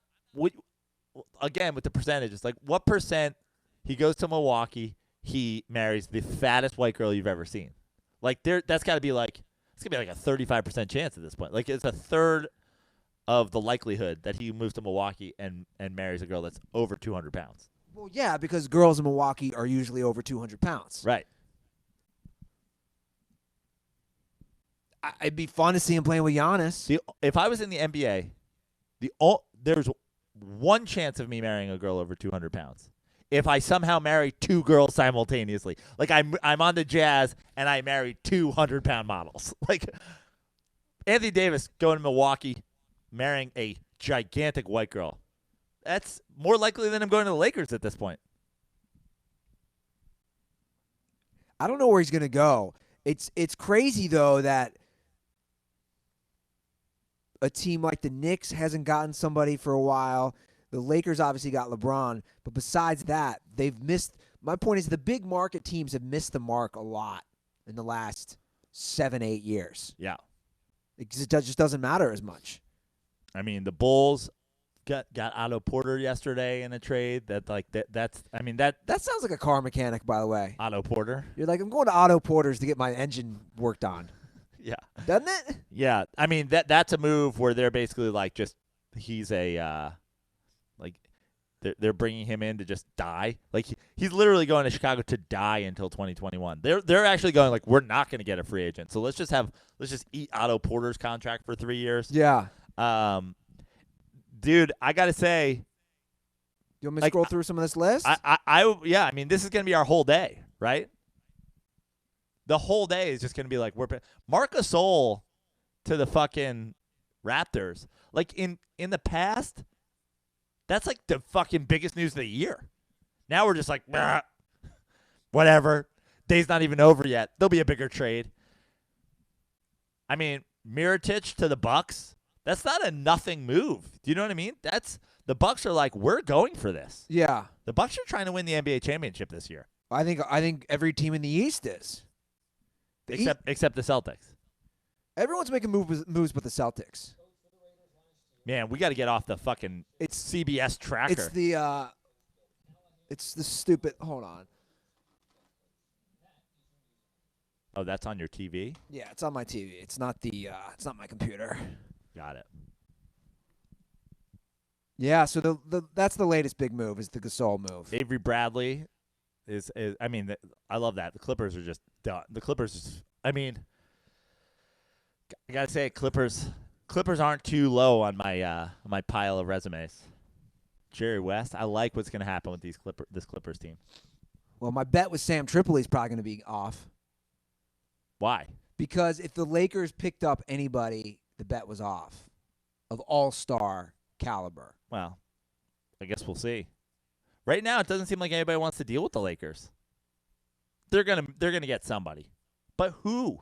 – again, with the percentages, like what percent he goes to Milwaukee, he marries the fattest white girl you've ever seen. Like that's got to be like – it's going to be like a 35% chance at this point. Like it's a third of the likelihood that he moves to Milwaukee and marries a girl that's over 200 pounds. Well, yeah, because girls in Milwaukee are usually over 200 pounds. Right. It'd be fun to see him playing with Giannis. If I was in the NBA, there's one chance of me marrying a girl over 200 pounds. If I somehow marry two girls simultaneously, like I'm on the Jazz and I marry 200-pound models, like Anthony Davis going to Milwaukee, marrying a gigantic white girl, that's more likely than him going to the Lakers at this point. I don't know where he's gonna go. It's crazy though that a team like the Knicks hasn't gotten somebody for a while. The Lakers obviously got LeBron, but besides that, they've missed. My point is the big market teams have missed the mark a lot in the last 7-8 years. Yeah. It just doesn't matter as much. I mean, the Bulls got Otto Porter yesterday in a trade. That Sounds like a car mechanic, by the way. Otto Porter. You're like, I'm going to Otto Porter's to get my engine worked on. Yeah. Doesn't it? Yeah. I mean, that's a move where they're basically like he's a they're bringing him in to just die. Like he's literally going to Chicago to die until 2021. They're actually going like, we're not going to get a free agent. So let's just eat Otto Porter's contract for 3 years. Yeah. Dude, I got to say, You want me to scroll through some of this list? I mean, this is going to be our whole day, right? The whole day is just going to be like, Marc Gasol to the fucking Raptors. Like in the past, that's like the fucking biggest news of the year. Now we're just like, whatever. Day's not even over yet. There'll be a bigger trade. I mean, Mirotic to the Bucks. That's not a nothing move. Do you know what I mean? The Bucks are like, we're going for this. Yeah. The Bucks are trying to win the NBA championship this year. I think every team in the East is. Except the Celtics. Everyone's making moves but the Celtics. Man, we got to get off the fucking CBS tracker. It's the stupid. Hold on. Oh, that's on your TV? Yeah, it's on my TV. It's not it's not my computer. Got it. Yeah, so that's the latest big move is the Gasol move. Avery Bradley is I mean, I love that. The Clippers are just done. The Clippers, I mean, I got to say, Clippers aren't too low on my pile of resumes. Jerry West, I like what's going to happen with this Clippers team. Well, my bet with Sam Tripoli's probably going to be off. Why? Because if the Lakers picked up anybody, the bet was off of all-star caliber. Well, I guess we'll see. Right now, it doesn't seem like anybody wants to deal with the Lakers. They're gonna get somebody, but who?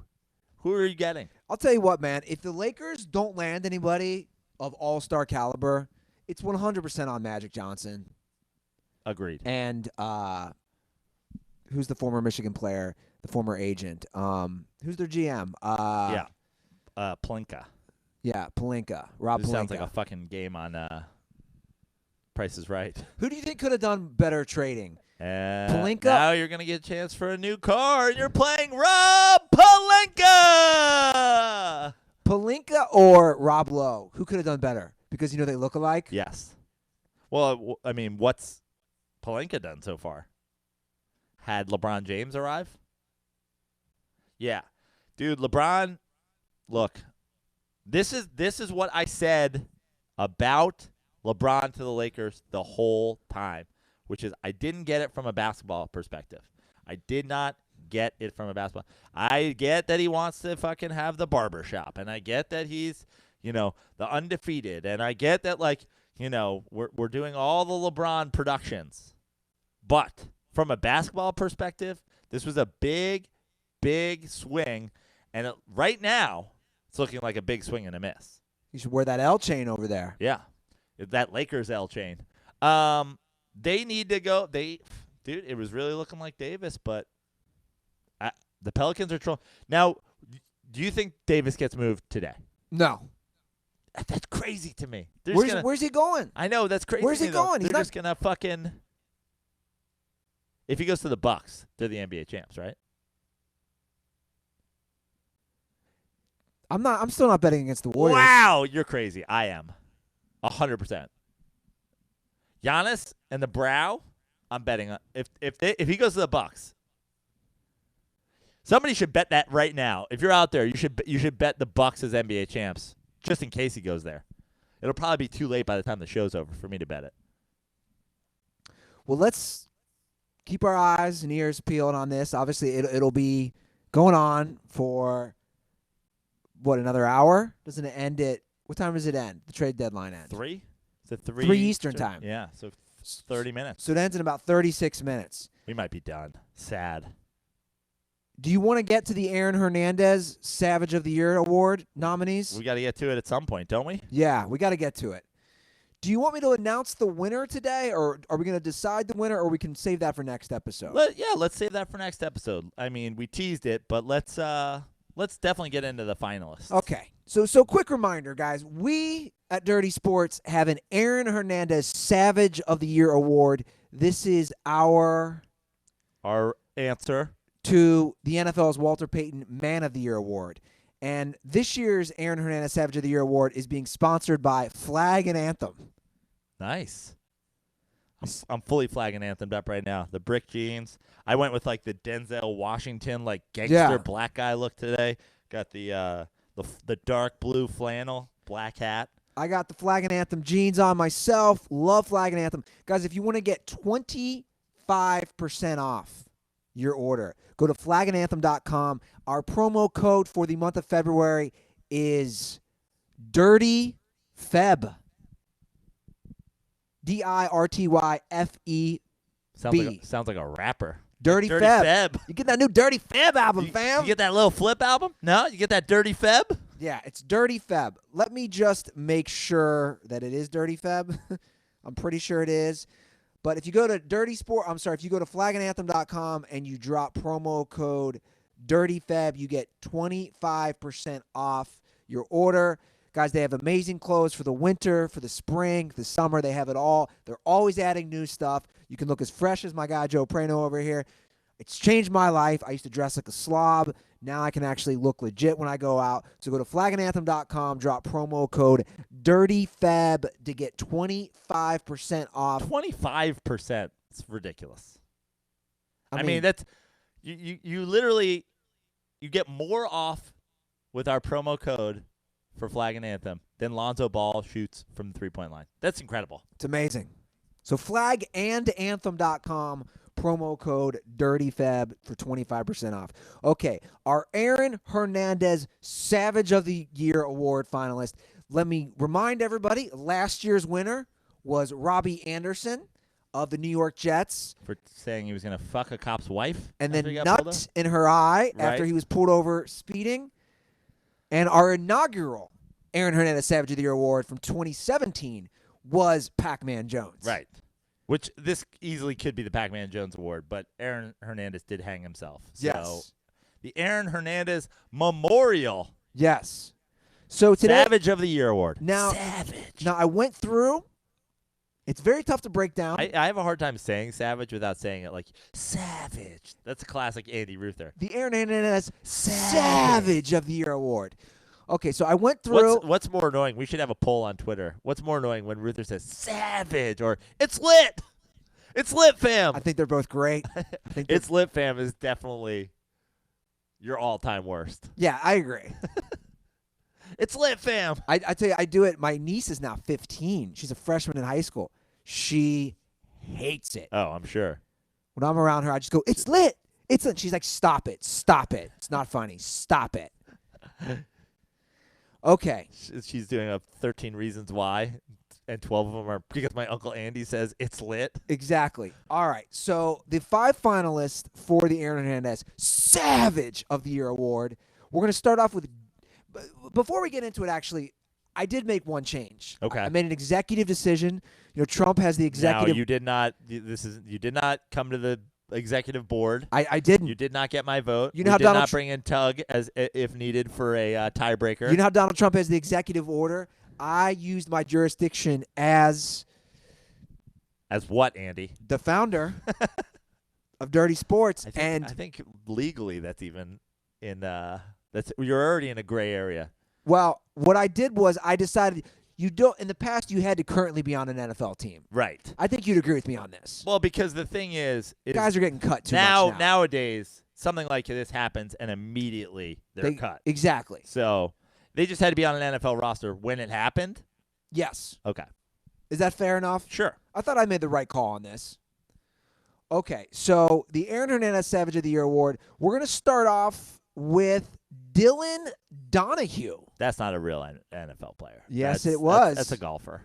Who are you getting? I'll tell you what, man. If the Lakers don't land anybody of all-star caliber, it's 100% on Magic Johnson. Agreed. And who's the former Michigan player, the former agent? Who's their GM? Pelinka. Yeah, Pelinka. Rob This Pelinka. sounds like a fucking game on Price is Right. Who do you think could have done better trading? Pelinka? Now you're going to get a chance for a new car, and you're playing Rob Pelinka! Pelinka or Rob Lowe? Who could have done better? Because, they look alike? Yes. Well, I mean, what's Pelinka done so far? Had LeBron James arrive? Yeah. Dude, LeBron, look, this is what I said about LeBron to the Lakers the whole time, which is I didn't get it from a basketball perspective. I did not get it from a basketball. I get that he wants to fucking have the barbershop, and I get that he's, the undefeated, and I get that, we're doing all the LeBron productions. But from a basketball perspective, this was a big, big swing, and right now it's looking like a big swing and a miss. You should wear that L chain over there. Yeah, that Lakers L chain. They need to go. Dude, it was really looking like Davis, but the Pelicans are trolling. Now, do you think Davis gets moved today? No. That's crazy to me. Where's he going? I know, that's crazy. Where's he going? They're just gonna fucking. If he goes to the Bucks, they're the NBA champs, right? I'm still not betting against the Warriors. Wow, you're crazy. I am. 100%. Giannis and the Brow, I'm betting on. If he goes to the Bucks, somebody should bet that right now. If you're out there, you should bet the Bucks as NBA champs, just in case he goes there. It'll probably be too late by the time the show's over for me to bet it. Well, let's keep our eyes and ears peeled on this. Obviously, it'll be going on for another hour? Doesn't it end at what time does it end? The trade deadline end. 3? Is it 3? 3 Eastern time. Yeah, so 30 minutes. So it ends in about 36 minutes. We might be done. Sad. Do you want to get to the Aaron Hernandez Savage of the Year award nominees? We got to get to it at some point, don't we? Yeah, we got to get to it. Do you want me to announce the winner today, or are we going to decide the winner, or we can save that for next episode? Let's save that for next episode. I mean, we teased it, but let's definitely get into the finalists. Okay. So quick reminder, guys. We at Dirty Sports have an Aaron Hernandez Savage of the Year award. This is our answer to the NFL's Walter Payton Man of the Year award. And this year's Aaron Hernandez Savage of the Year award is being sponsored by Flag and Anthem. Nice. I'm fully Flag and Anthemed up right now. The brick jeans. I went with like the Denzel Washington gangster black guy look today. Got the dark blue flannel, black hat. I got the Flag and Anthem jeans on myself. Love Flag and Anthem. Guys, if you want to get 25% off your order, go to flagandanthem.com. Our promo code for the month of February is DIRTYFEB. DIRTYFEB. Sounds like a rapper. Dirty Feb. You get that new Dirty Feb album, fam. You get that little Flip album? No? You get that Dirty Feb? Yeah, it's Dirty Feb. Let me just make sure that it is Dirty Feb. I'm pretty sure it is. But if you go to if you go to flagandanthem.com and you drop promo code DIRTYFEB, you get 25% off your order. Guys, they have amazing clothes for the winter, for the spring, the summer. They have it all. They're always adding new stuff. You can look as fresh as my guy Joe Prano over here. It's changed my life. I used to dress like a slob. Now I can actually look legit when I go out. So go to flagandanthem.com, drop promo code DIRTYFEB to get 25% off. 25%. It's ridiculous. I mean that's you literally you get more off with our promo code for Flag and Anthem than Lonzo Ball shoots from the three-point line. That's incredible. It's amazing. So flagandanthem.com, promo code DIRTYFEB for 25% off. Okay, our Aaron Hernandez Savage of the Year award finalist. Let me remind everybody, last year's winner was Robbie Anderson of the New York Jets. For saying he was going to fuck a cop's wife. And then nuts in her eye after he was pulled over speeding. And our inaugural Aaron Hernandez Savage of the Year award from 2017 was Pac-Man Jones. Right. Which this easily could be the Pac-Man Jones award, but Aaron Hernandez did hang himself. So yes. The Aaron Hernandez Memorial. Yes. So today, Savage of the Year award. Savage. Now I went through. It's very tough to break down. I have a hard time saying Savage without saying it like Savage. That's a classic Andy Ruther. The Aaron Hernandez Savage of the Year award. Okay, so I went through. What's more annoying? We should have a poll on Twitter. What's more annoying when Ruther says Savage or It's lit? It's lit, fam. I think they're both great. It's lit, fam is definitely your all-time worst. Yeah, I agree. It's lit, fam. I tell you, I do it. My niece is now 15. She's a freshman in high school. She hates it. Oh, I'm sure. When I'm around her, I just go, it's lit. It's lit. She's like, stop it. Stop it. It's not funny. Stop it. Okay. She's doing a 13 Reasons Why, and 12 of them are because my Uncle Andy says it's lit. Exactly. All right. So the 5 finalists for the Aaron Hernandez Savage of the Year award. We're going to start off with, before we get into it, actually, I did make one change. Okay. I made an executive decision. You know, Trump has the executive. No, you did not. You did not come to the executive board. I didn't. You did not get my vote. You know we how did Donald not bring in Tug as if needed for a tiebreaker. You know how Donald Trump has the executive order? I used my jurisdiction as what, Andy? The founder of Dirty Sports. I think legally that's even in you're already in a gray area. Well, what I did was I decided in the past you had to currently be on an NFL team. Right. I think you'd agree with me on this. Well, because the thing is guys are getting cut too much now. Nowadays, something like this happens and immediately they're cut. Exactly. So they just had to be on an NFL roster when it happened? Yes. Okay. Is that fair enough? Sure. I thought I made the right call on this. Okay, so the Aaron Hernandez Savage of the Year award, we're going to start off with Dylan Donahue. That's not a real NFL player. Yes, it was. That's a golfer.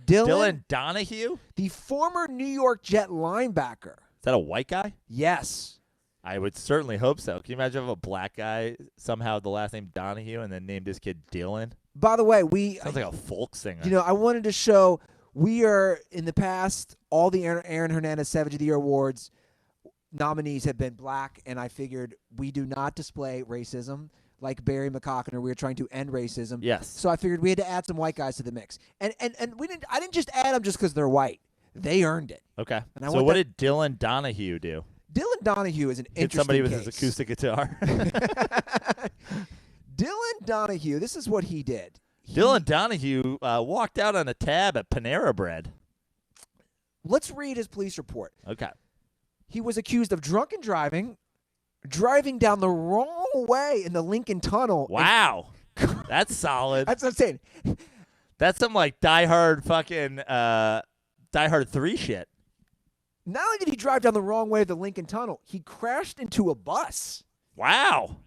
Dylan Donahue? The former New York Jet linebacker. Is that a white guy? Yes. I would certainly hope so. Can you imagine if a black guy somehow had the last name Donahue and then named his kid Dylan? By the way, we Sounds like a folk singer. I wanted to show we are in the past all the Aaron Hernandez Savage of the Year awards nominees have been black, and I figured we do not display racism like Barry McCockiner. We were trying to end racism. Yes. So I figured we had to add some white guys to the mix, and we didn't. I didn't just add them just because they're white. They earned it. Okay. And I So want what did Dylan Donahue do? Dylan Donahue is an Hit interesting somebody with case. his acoustic guitar. Dylan Donahue, this is what he did. Dylan Donahue walked out on a tab at Panera Bread. Let's read his police report. Okay. He was accused of drunken driving down the wrong way in the Lincoln Tunnel. Wow. That's solid. That's what I'm saying. That's some like Die Hard fucking Die Hard 3 shit. Not only did he drive down the wrong way of the Lincoln Tunnel, he crashed into a bus. Wow.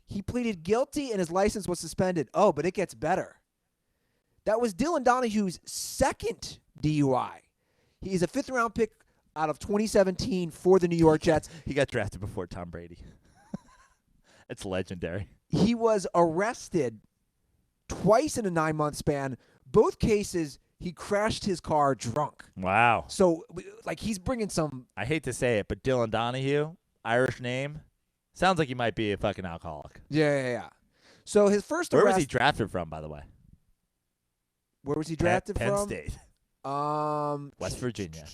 He pleaded guilty and his license was suspended. Oh, but it gets better. That was Dylan Donahue's second DUI. He is a fifth-round pick out of 2017 for the New York Jets. He got drafted before Tom Brady. It's legendary. He was arrested twice in a 9-month span. Both cases, he crashed his car drunk. Wow. So, like, he's bringing some. I hate to say it, but Dylan Donahue, Irish name, sounds like he might be a fucking alcoholic. Yeah. So his first Where arrest. was he drafted from, by the way? Where was he drafted Penn from? State. West Virginia.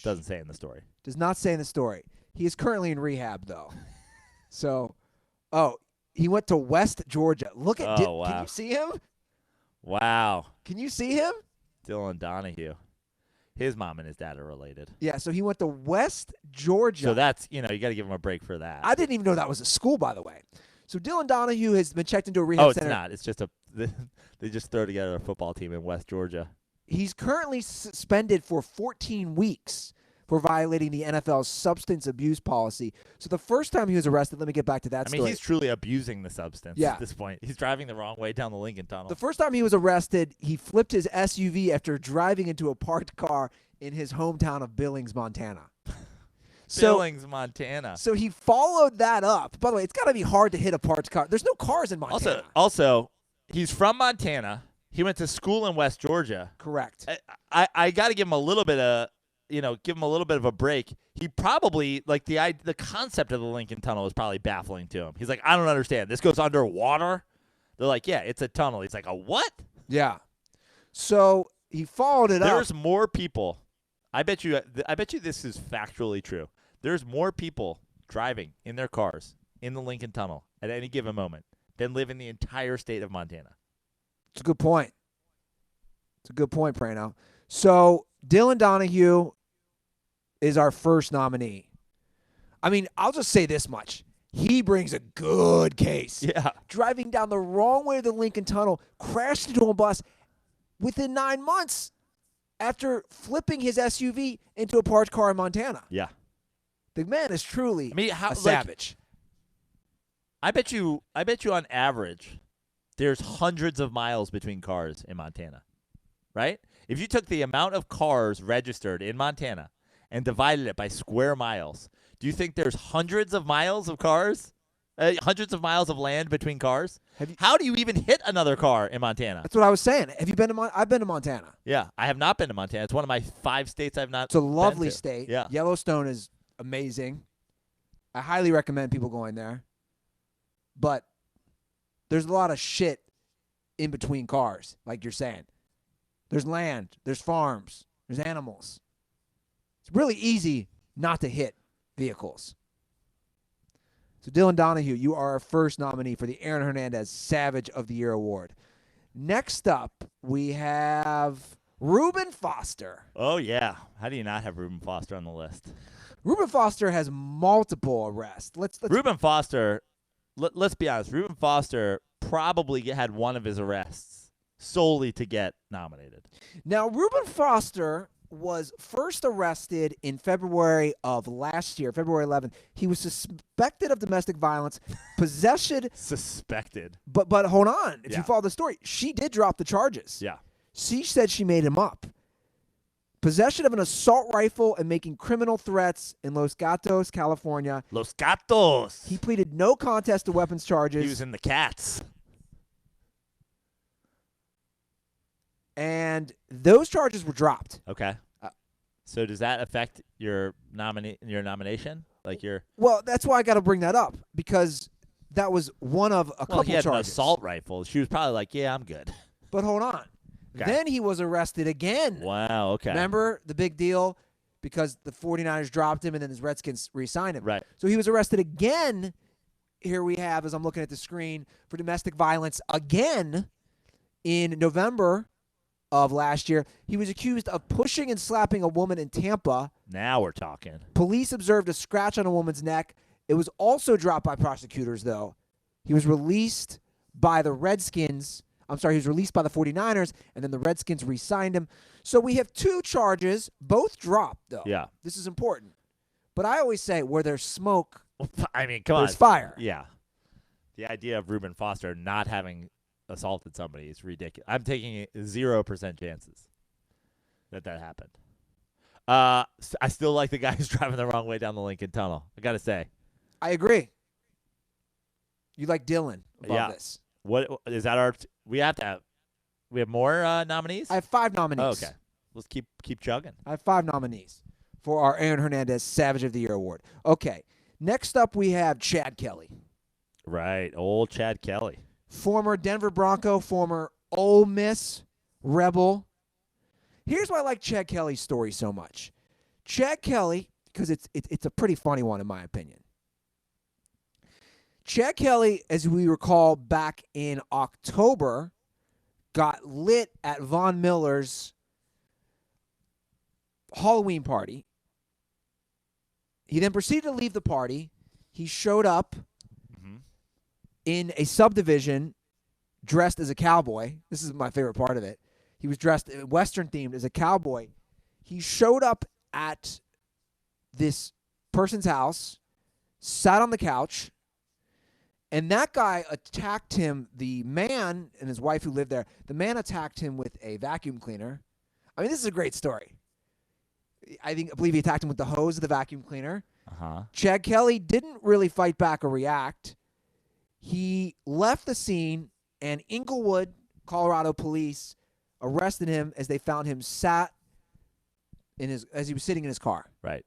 Doesn't say in the story. Does not say in the story. He is currently in rehab, though. So, he went to West Georgia. Look at. Oh, wow. Can you see him? Wow. Can you see him? Dylan Donahue. His mom and his dad are related. Yeah. So he went to West Georgia. So that's, you got to give him a break for that. I didn't even know that was a school, by the way. So Dylan Donahue has been checked into a rehab center. It's not. It's just they just throw together a football team in West Georgia. He's currently suspended for 14 weeks for violating the NFL's substance abuse policy. So the first time he was arrested, let me get back to that story. I mean, he's truly abusing the substance Yeah. at this point. He's driving the wrong way down the Lincoln Tunnel. The first time he was arrested, he flipped his SUV after driving into a parked car in his hometown of Billings, Montana. Billings, Montana. So he followed that up. By the way, it's got to be hard to hit a parked car. There's no cars in Montana. Also, he's from Montana. He went to school in West Georgia. Correct. I got to give him a little bit of, give him a little bit of a break. He probably, like, the concept of the Lincoln Tunnel is probably baffling to him. He's like, I don't understand. This goes underwater? They're like, yeah, it's a tunnel. He's like, a what? Yeah. So he followed it up. There's more people. I bet you this is factually true. There's more people driving in their cars in the Lincoln Tunnel at any given moment than live in the entire state of Montana. It's a good point. Prano. So Dylan Donahue is our first nominee. I mean, I'll just say this much. He brings a good case. Yeah. Driving down the wrong way of the Lincoln Tunnel, crashed into a bus within 9 months after flipping his SUV into a parked car in Montana. Yeah. The man is truly a like, savage. I bet you on average there's hundreds of miles between cars in Montana, right? If you took the amount of cars registered in Montana and divided it by square miles, do you think there's hundreds of miles of cars, hundreds of miles of land between cars? How do you even hit another car in Montana? That's what I was saying. Have you been to I've been to Montana. Yeah, I have not been to Montana. It's one of my 5 states I've not. It's a lovely been to. state. Yeah. Yellowstone is amazing. I highly recommend people going there. But there's a lot of shit in between cars, like you're saying. There's land, there's farms, there's animals. It's really easy not to hit vehicles. So Dylan Donahue, you are our first nominee for the Aaron Hernandez Savage of the Year Award. Next up, we have Reuben Foster. Oh, yeah. How do you not have Reuben Foster on the list? Reuben Foster has multiple arrests. Reuben Foster, let's be honest. Reuben Foster probably had one of his arrests solely to get nominated. Now, Reuben Foster was first arrested in February of last year, February 11th. He was suspected of domestic violence, possession. Suspected. But hold on. If Yeah. you follow the story, she did drop the charges. Yeah. She said she made him up. Possession of an assault rifle and making criminal threats in Los Gatos, California. Los Gatos. He pleaded no contest to weapons charges. He was in the Cats. And those charges were dropped. Okay. So does that affect your nomination? Like your Well, that's why I got to bring that up, because that was one of a couple he had charges. an assault rifle. She was probably like, "Yeah, I'm good." But hold on. Okay. Then he was arrested again. Wow. Okay. Remember the big deal? Because the 49ers dropped him and then his Redskins re-signed him. Right. So he was arrested again. Here we have, as I'm looking at the screen, for domestic violence again in November of last year. He was accused of pushing and slapping a woman in Tampa. Now we're talking. Police observed a scratch on a woman's neck. It was also dropped by prosecutors, though. He was released by the Redskins. I'm sorry, he was released by the 49ers, and then the Redskins re-signed him. So we have two charges, both dropped, though. Yeah. This is important. But I always say, where there's smoke, I mean, come on. there's fire. Yeah. The idea of Reuben Foster not having assaulted somebody is ridiculous. I'm taking 0% chances that happened. I still like the guy who's driving the wrong way down the Lincoln Tunnel. I got to say. I agree. You like Dylan above Yeah. this. What is that? We have more nominees? I have 5 nominees. Oh, okay. Let's keep chugging. I have 5 nominees for our Aaron Hernandez Savage of the Year award. Okay. Next up, we have Chad Kelly. Right. Old Chad Kelly. Former Denver Bronco, former Ole Miss Rebel. Here's why I like Chad Kelly's story so much. Chad Kelly, because it's a pretty funny one in my opinion. Chad Kelly, as we recall back in October, got lit at Von Miller's Halloween party. He then proceeded to leave the party. He showed up in a subdivision dressed as a cowboy. This is my favorite part of it. He was dressed Western themed as a cowboy. He showed up at this person's house, sat on the couch, and that guy attacked him. The man and his wife who lived there, the man attacked him with a vacuum cleaner. I mean, this is a great story. I believe he attacked him with the hose of the vacuum cleaner. Uh-huh. Chad Kelly didn't really fight back or react. He left the scene, and Inglewood, Colorado police arrested him as they found him as he was sitting in his car. Right.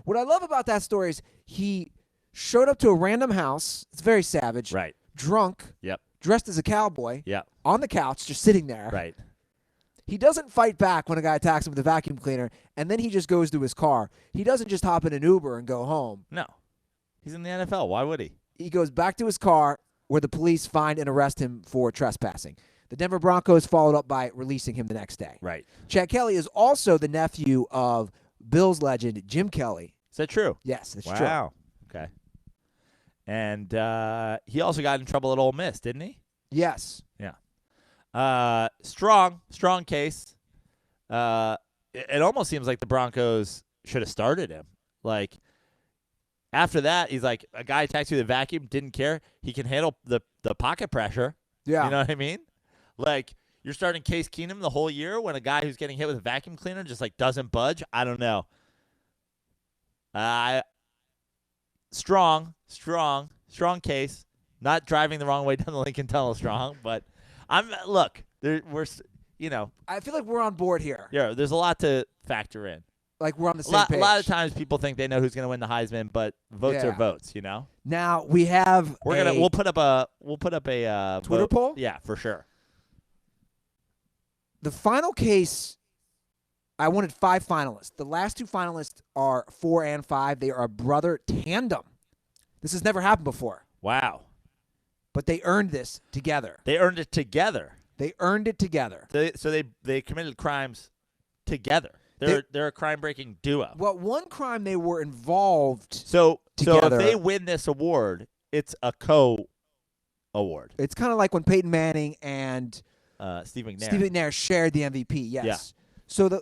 What I love about that story is he showed up to a random house. It's very savage. Right. Drunk. Yep. Dressed as a cowboy. Yep. On the couch, just sitting there. Right. He doesn't fight back when a guy attacks him with a vacuum cleaner, and then he just goes to his car. He doesn't just hop in an Uber and go home. No. He's in the NFL. Why would he? He goes back to his car where the police find and arrest him for trespassing. The Denver Broncos followed up by releasing him the next day. Right. Chad Kelly is also the nephew of Bills legend Jim Kelly. Is that true? Yes, that's true. Wow. Okay. And he also got in trouble at Ole Miss, didn't he? Yes. Yeah. Strong case. It almost seems like the Broncos should have started him. Like, after that, he's like, a guy attacks you with a vacuum, didn't care. He can handle the pocket pressure. Yeah. You know what I mean? Like, you're starting Case Keenum the whole year when a guy who's getting hit with a vacuum cleaner just, like, doesn't budge? I don't know. Strong case. Not driving the wrong way down the Lincoln Tunnel strong, but I feel like we're on board here. Yeah, there's a lot to factor in. Like we're on the same page. A lot of times people think they know who's going to win the Heisman, but votes are votes, you know? Now we have we'll put up a Twitter vote. poll? Yeah, for sure. The final case, I wanted 5 finalists. The last 2 finalists are 4 and 5. They are a brother tandem. This has never happened before. Wow. But they earned this together. They earned it together. They earned it together. So they committed crimes together. They're a crime-breaking duo. Well, one crime they were involved So together. if they win this award, it's a co-award. It's kind of like when Peyton Manning and Steve McNair shared the MVP. Yes. Yeah. So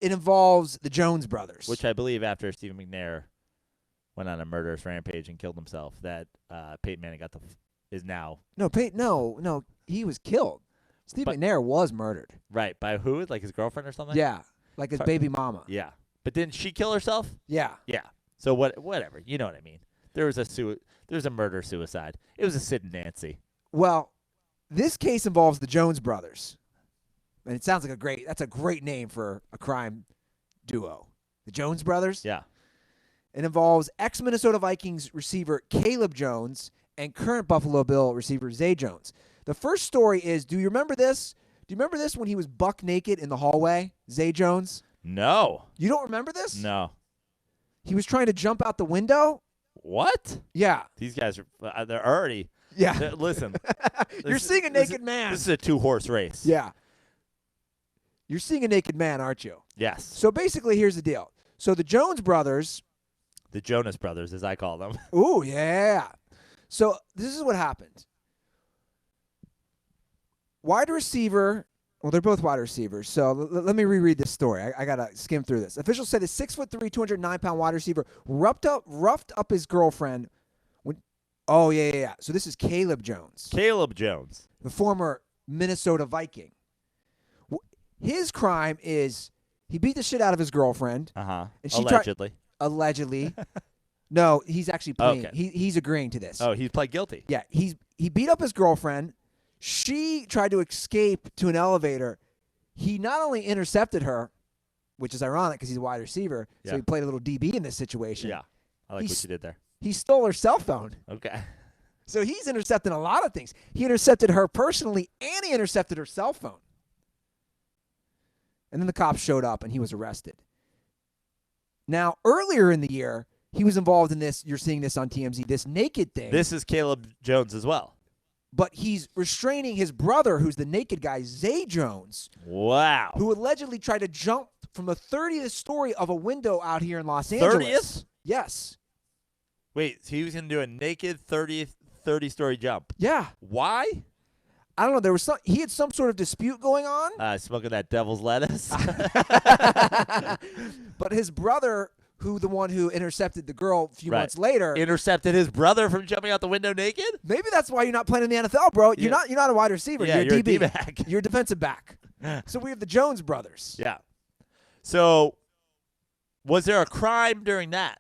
it involves the Jones brothers. Which I believe after Steve McNair went on a murderous rampage and killed himself, that Peyton Manning is now No, he was killed. Steve McNair was murdered. right by who? Like his girlfriend or something? Yeah. Like his baby mama. Yeah. But didn't she kill herself? Yeah. Yeah. So whatever. You know what I mean. There was a murder-suicide. It was a Sid and Nancy. Well, this case involves the Jones brothers. And it sounds like that's a great name for a crime duo. The Jones brothers? Yeah. It involves ex-Minnesota Vikings receiver Caleb Jones and current Buffalo Bill receiver Zay Jones. The first story is, do you remember this? Do you remember this when he was buck naked in the hallway, Zay Jones? No. You don't remember this? No. He was trying to jump out the window? What? Yeah. These guys are they're already. Yeah. Listen. You're seeing a naked man. This is a 2-horse race. Yeah. You're seeing a naked man, aren't you? Yes. So basically, here's the deal. So the Jones brothers. The Jonas Brothers, as I call them. Ooh, yeah. So this is what happened. Wide receiver. Well, they're both wide receivers. So let me reread this story. I got to skim through this. Officials say the 6'3", 209-pound wide receiver roughed up his girlfriend. Yeah. So this is Caleb Jones. Caleb Jones. The former Minnesota Viking. His crime is he beat the shit out of his girlfriend. Uh-huh. And she Allegedly. No, he's actually pleading. Okay. He's agreeing to this. Oh, he's pled guilty. Yeah, he beat up his girlfriend. She tried to escape to an elevator. He not only intercepted her, which is ironic because he's a wide receiver, so he played a little DB in this situation. Yeah, I like what you did there. He stole her cell phone. Okay. So he's intercepting a lot of things. He intercepted her personally, and he intercepted her cell phone. And then the cops showed up, and he was arrested. Now, earlier in the year, he was involved in this. You're seeing this on TMZ, this naked thing. This is Caleb Jones as well. But he's restraining his brother, who's the naked guy, Zay Jones. Wow. Who allegedly tried to jump from the 30th story of a window out here in Los Angeles. 30th? Yes. Wait, so he was going to do a naked 30-story jump. Yeah. Why? I don't know. He had some sort of dispute going on. Smoking that devil's lettuce. But his brother, the one who intercepted the girl a few months later, intercepted his brother from jumping out the window naked? Maybe that's why you're not playing in the NFL, bro. You're not a wide receiver. Yeah, you're a DB. D-back. You're a defensive back. So we have the Jones brothers. Yeah. So was there a crime during that?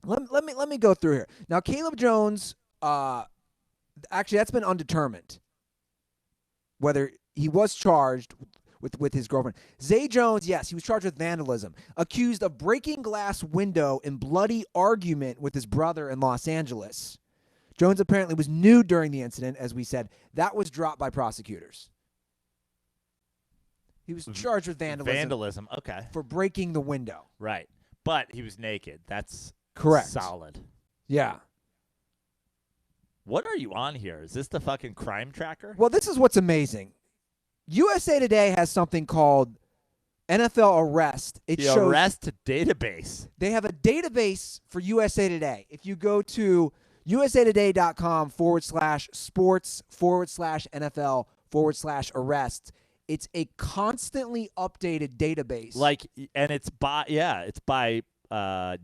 Let me go through here. Now, Caleb Jones, actually, that's been undetermined whether he was charged with his girlfriend. Zay Jones, yes, he was charged with vandalism, accused of breaking glass window in bloody argument with his brother in Los Angeles. Jones apparently was nude during the incident, as we said. That was dropped by prosecutors. He was charged with vandalism. Vandalism, okay. For breaking the window. Right. But he was naked. That's correct. Solid. Yeah. What are you on here? Is this the fucking crime tracker? Well, this is what's amazing. USA Today has something called NFL Arrest. It shows Arrest database. They have a database for USA Today. If you go to usatoday.com/sports/NFL/arrest, it's a constantly updated database. And it's by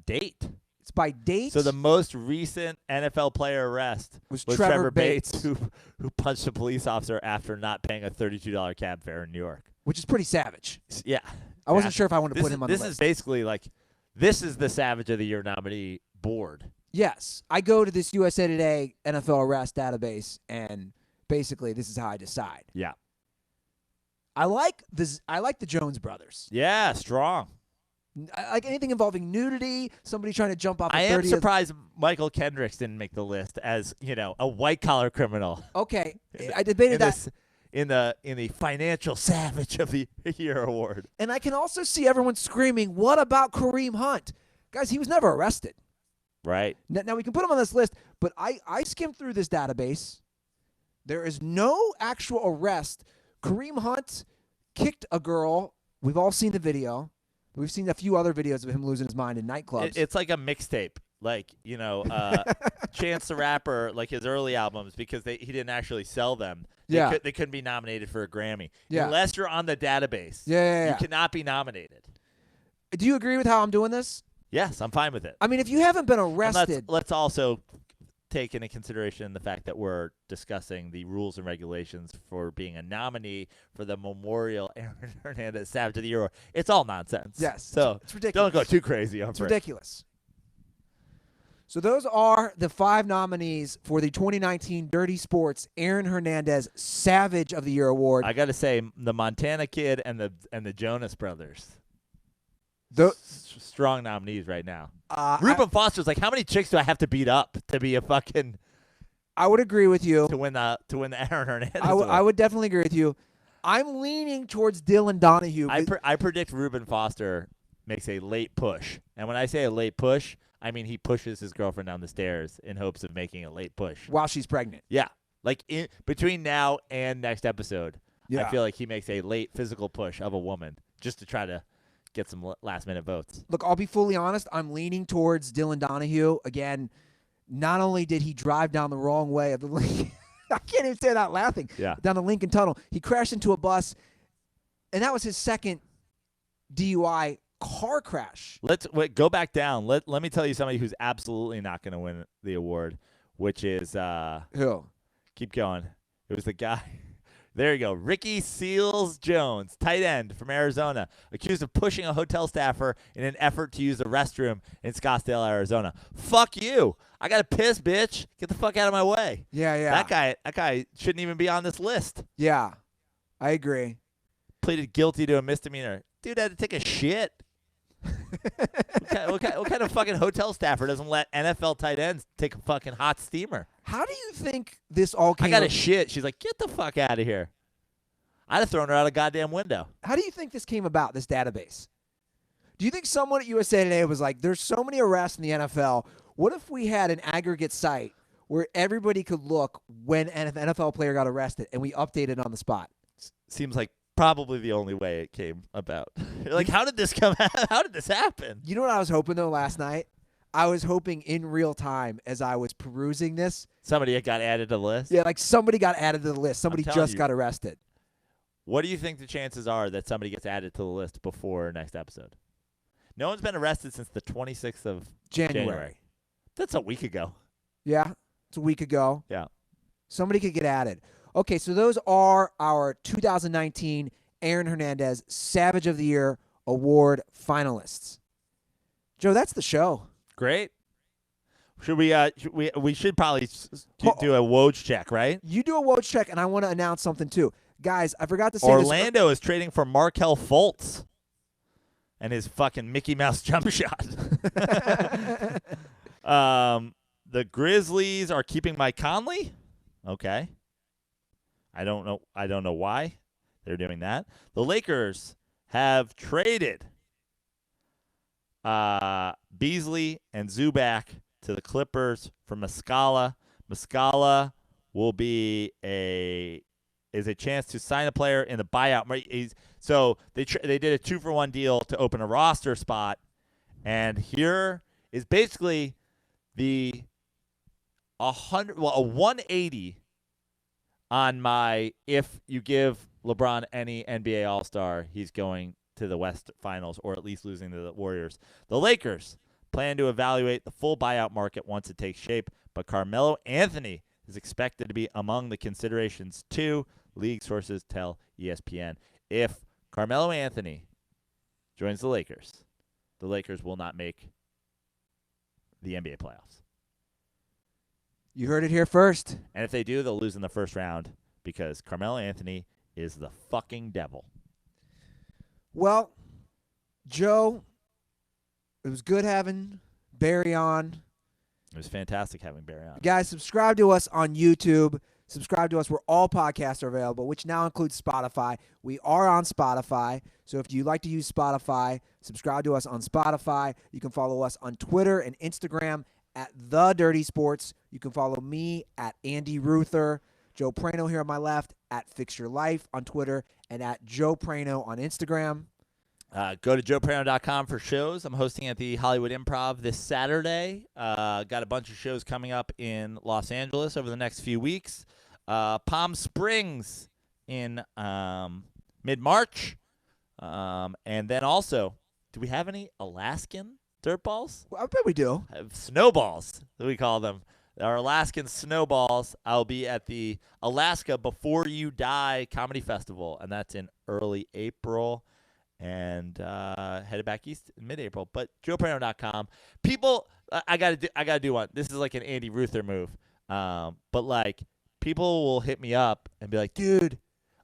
date. It's by date. So the most recent NFL player arrest was Trevor Bates, who punched a police officer after not paying a $32 cab fare in New York. Which is pretty savage. Yeah. I wasn't sure if I wanted to put him on the list. This is basically this is the Savage of the Year nominee board. Yes. I go to this USA Today NFL Arrest database, and basically this is how I decide. Yeah. I like the Jones brothers. Yeah, strong. I like anything involving nudity, somebody trying to jump off a 30th. I am surprised Michael Kendricks didn't make the list as, a white-collar criminal. Okay. I debated that. In the Financial Savage of the Year award. And I can also see everyone screaming, what about Kareem Hunt? Guys, he was never arrested. Right. Now we can put him on this list, but I skimmed through this database. There is no actual arrest. Kareem Hunt kicked a girl. We've all seen the video. We've seen a few other videos of him losing his mind in nightclubs. It's like a mixtape. Chance the Rapper, his early albums, because he didn't actually sell them. They couldn't be nominated for a Grammy. Yeah. Unless you're on the database. Yeah. You cannot be nominated. Do you agree with how I'm doing this? Yes, I'm fine with it. I mean, if you haven't been arrested. Let's also take into consideration the fact that we're discussing the rules and regulations for being a nominee for the Memorial Aaron Hernandez Savage of the Year, it's all nonsense. Yes. So it's ridiculous. don't go too crazy over It's ridiculous. So those are the 5 nominees for the 2019 Dirty Sports Aaron Hernandez Savage of the Year award. I got to say, the Montana Kid and the Jonas Brothers, strong nominees right now. Reuben Foster's like, how many chicks do I have to beat up to be a fucking? I would agree with you to win the Aaron Hernandez. I would definitely agree with you. I'm leaning towards Dylan Donahue. I predict Reuben Foster makes a late push, and when I say a late push, I mean he pushes his girlfriend down the stairs in hopes of making a late push while she's pregnant. Yeah, like between now and next episode, yeah. I feel like he makes a late physical push of a woman just to try to get some last-minute votes. Look, I'll be fully honest. I'm leaning towards Dylan Donahue. Again, not only did he drive down the wrong way of the Lincoln, I can't even say that laughing, down the Lincoln Tunnel. He crashed into a bus, and that was his second DUI car crash. Let's go back down. Let me tell you somebody who's absolutely not going to win the award, which is who? Keep going. It was the guy. There you go. Ricky Seals-Jones, tight end from Arizona, accused of pushing a hotel staffer in an effort to use the restroom in Scottsdale, Arizona. Fuck you. I got to piss, bitch. Get the fuck out of my way. Yeah. That guy shouldn't even be on this list. Yeah, I agree. Pleaded guilty to a misdemeanor. Dude had to take a shit. What kind of fucking hotel staffer doesn't let NFL tight ends take a fucking hot steamer? How do you think this all came? I got a shit. She's like, get the fuck out of here. I'd have thrown her out a goddamn window. How do you think this came about, this database? Do you think someone at USA Today was like, there's so many arrests in the NFL, what if we had an aggregate site where everybody could look when an NFL player got arrested and we updated on the spot? Seems like probably the only way it came about. Like, how did this come out? How did this happen? You know what I was hoping, though, last night? I was hoping in real time as I was perusing this. Somebody got added to the list? Yeah, like somebody got added to the list. Somebody just got arrested. What do you think the chances are that somebody gets added to the list before next episode? No one's been arrested since the 26th of January. That's a week ago. Yeah, it's a week ago. Yeah. Somebody could get added. Okay, so those are our 2019 Aaron Hernandez Savage of the Year Award finalists. Joe, that's the show. Great. Should we should probably do a Woj check, right? You do a Woj check, and I want to announce something too. Guys, I forgot to say Orlando is trading for Markelle Fultz and his fucking Mickey Mouse jump shot. The Grizzlies are keeping Mike Conley. Okay. I don't know why they're doing that. The Lakers have traded Beasley and Zubac to the Clippers for Muscala. Muscala will be a chance to sign a player in the buyout. So they did a 2-for-1 deal to open a roster spot, and here is basically a 180 on my if you give LeBron any NBA All-Star, he's going to the West Finals or at least losing to the Warriors. The Lakers plan to evaluate the full buyout market once it takes shape, but Carmelo Anthony is expected to be among the considerations too, league sources tell ESPN. If Carmelo Anthony joins the Lakers will not make the NBA playoffs. You heard it here first. And if they do, they'll lose in the first round because Carmelo Anthony is the fucking devil. Well, Joe, it was good having Barry on. It was fantastic having Barry on. Guys, subscribe to us on YouTube. Subscribe to us where all podcasts are available, which now includes Spotify. We are on Spotify, so if you like to use Spotify, subscribe to us on Spotify. You can follow us on Twitter and Instagram at The Dirty Sports. You can follow me at Andy Ruther. Joe Prano here on my left at Fix Your Life on Twitter and at Joe Prano on Instagram. Go to joeprano.com for shows. I'm hosting at the Hollywood Improv this Saturday. Got a bunch of shows coming up in Los Angeles over the next few weeks. Palm Springs in mid-March. And then also, do we have any Alaskan dirt balls? Well, I bet we do. Snowballs, we call them. our Alaskan Snowballs. I'll be at the Alaska Before You Die Comedy Festival, and that's in early April. And headed back east in mid-April. But JoeParano.com. People, I gotta do one. This is like an Andy Ruther move. But like people will hit me up and be like, dude,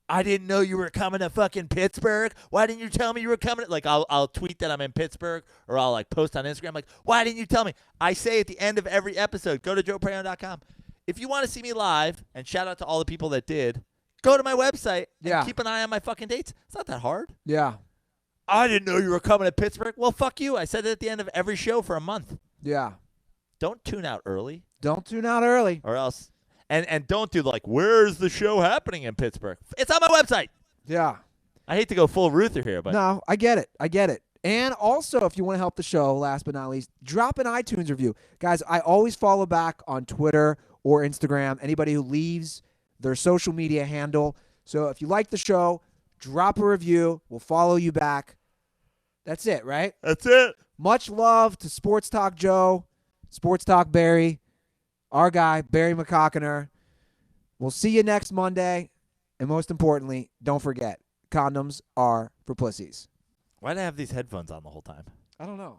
I didn't know you were coming to fucking Pittsburgh. Why didn't you tell me you were coming? Like I'll tweet that I'm in Pittsburgh, or I'll like post on Instagram like, why didn't you tell me? I say at the end of every episode, go to JoeParano.com. If you want to see me live, and shout out to all the people that did, go to my website and keep an eye on my fucking dates. It's not that hard. Yeah. I didn't know you were coming to Pittsburgh. Well, fuck you. I said it at the end of every show for a month. Yeah. Don't tune out early. Don't tune out early. Or else. And don't do like, where's the show happening in Pittsburgh? It's on my website. Yeah. I hate to go full Ruther here, but. No, I get it. And also, if you want to help the show, last but not least, drop an iTunes review. Guys, I always follow back on Twitter or Instagram, anybody who leaves their social media handle. So if you like the show, drop a review. We'll follow you back. That's it, right? That's it. Much love to Sports Talk Joe, Sports Talk Barry, our guy, Barry McCockiner. We'll see you next Monday. And most importantly, don't forget, condoms are for pussies. Why'd I have these headphones on the whole time? I don't know.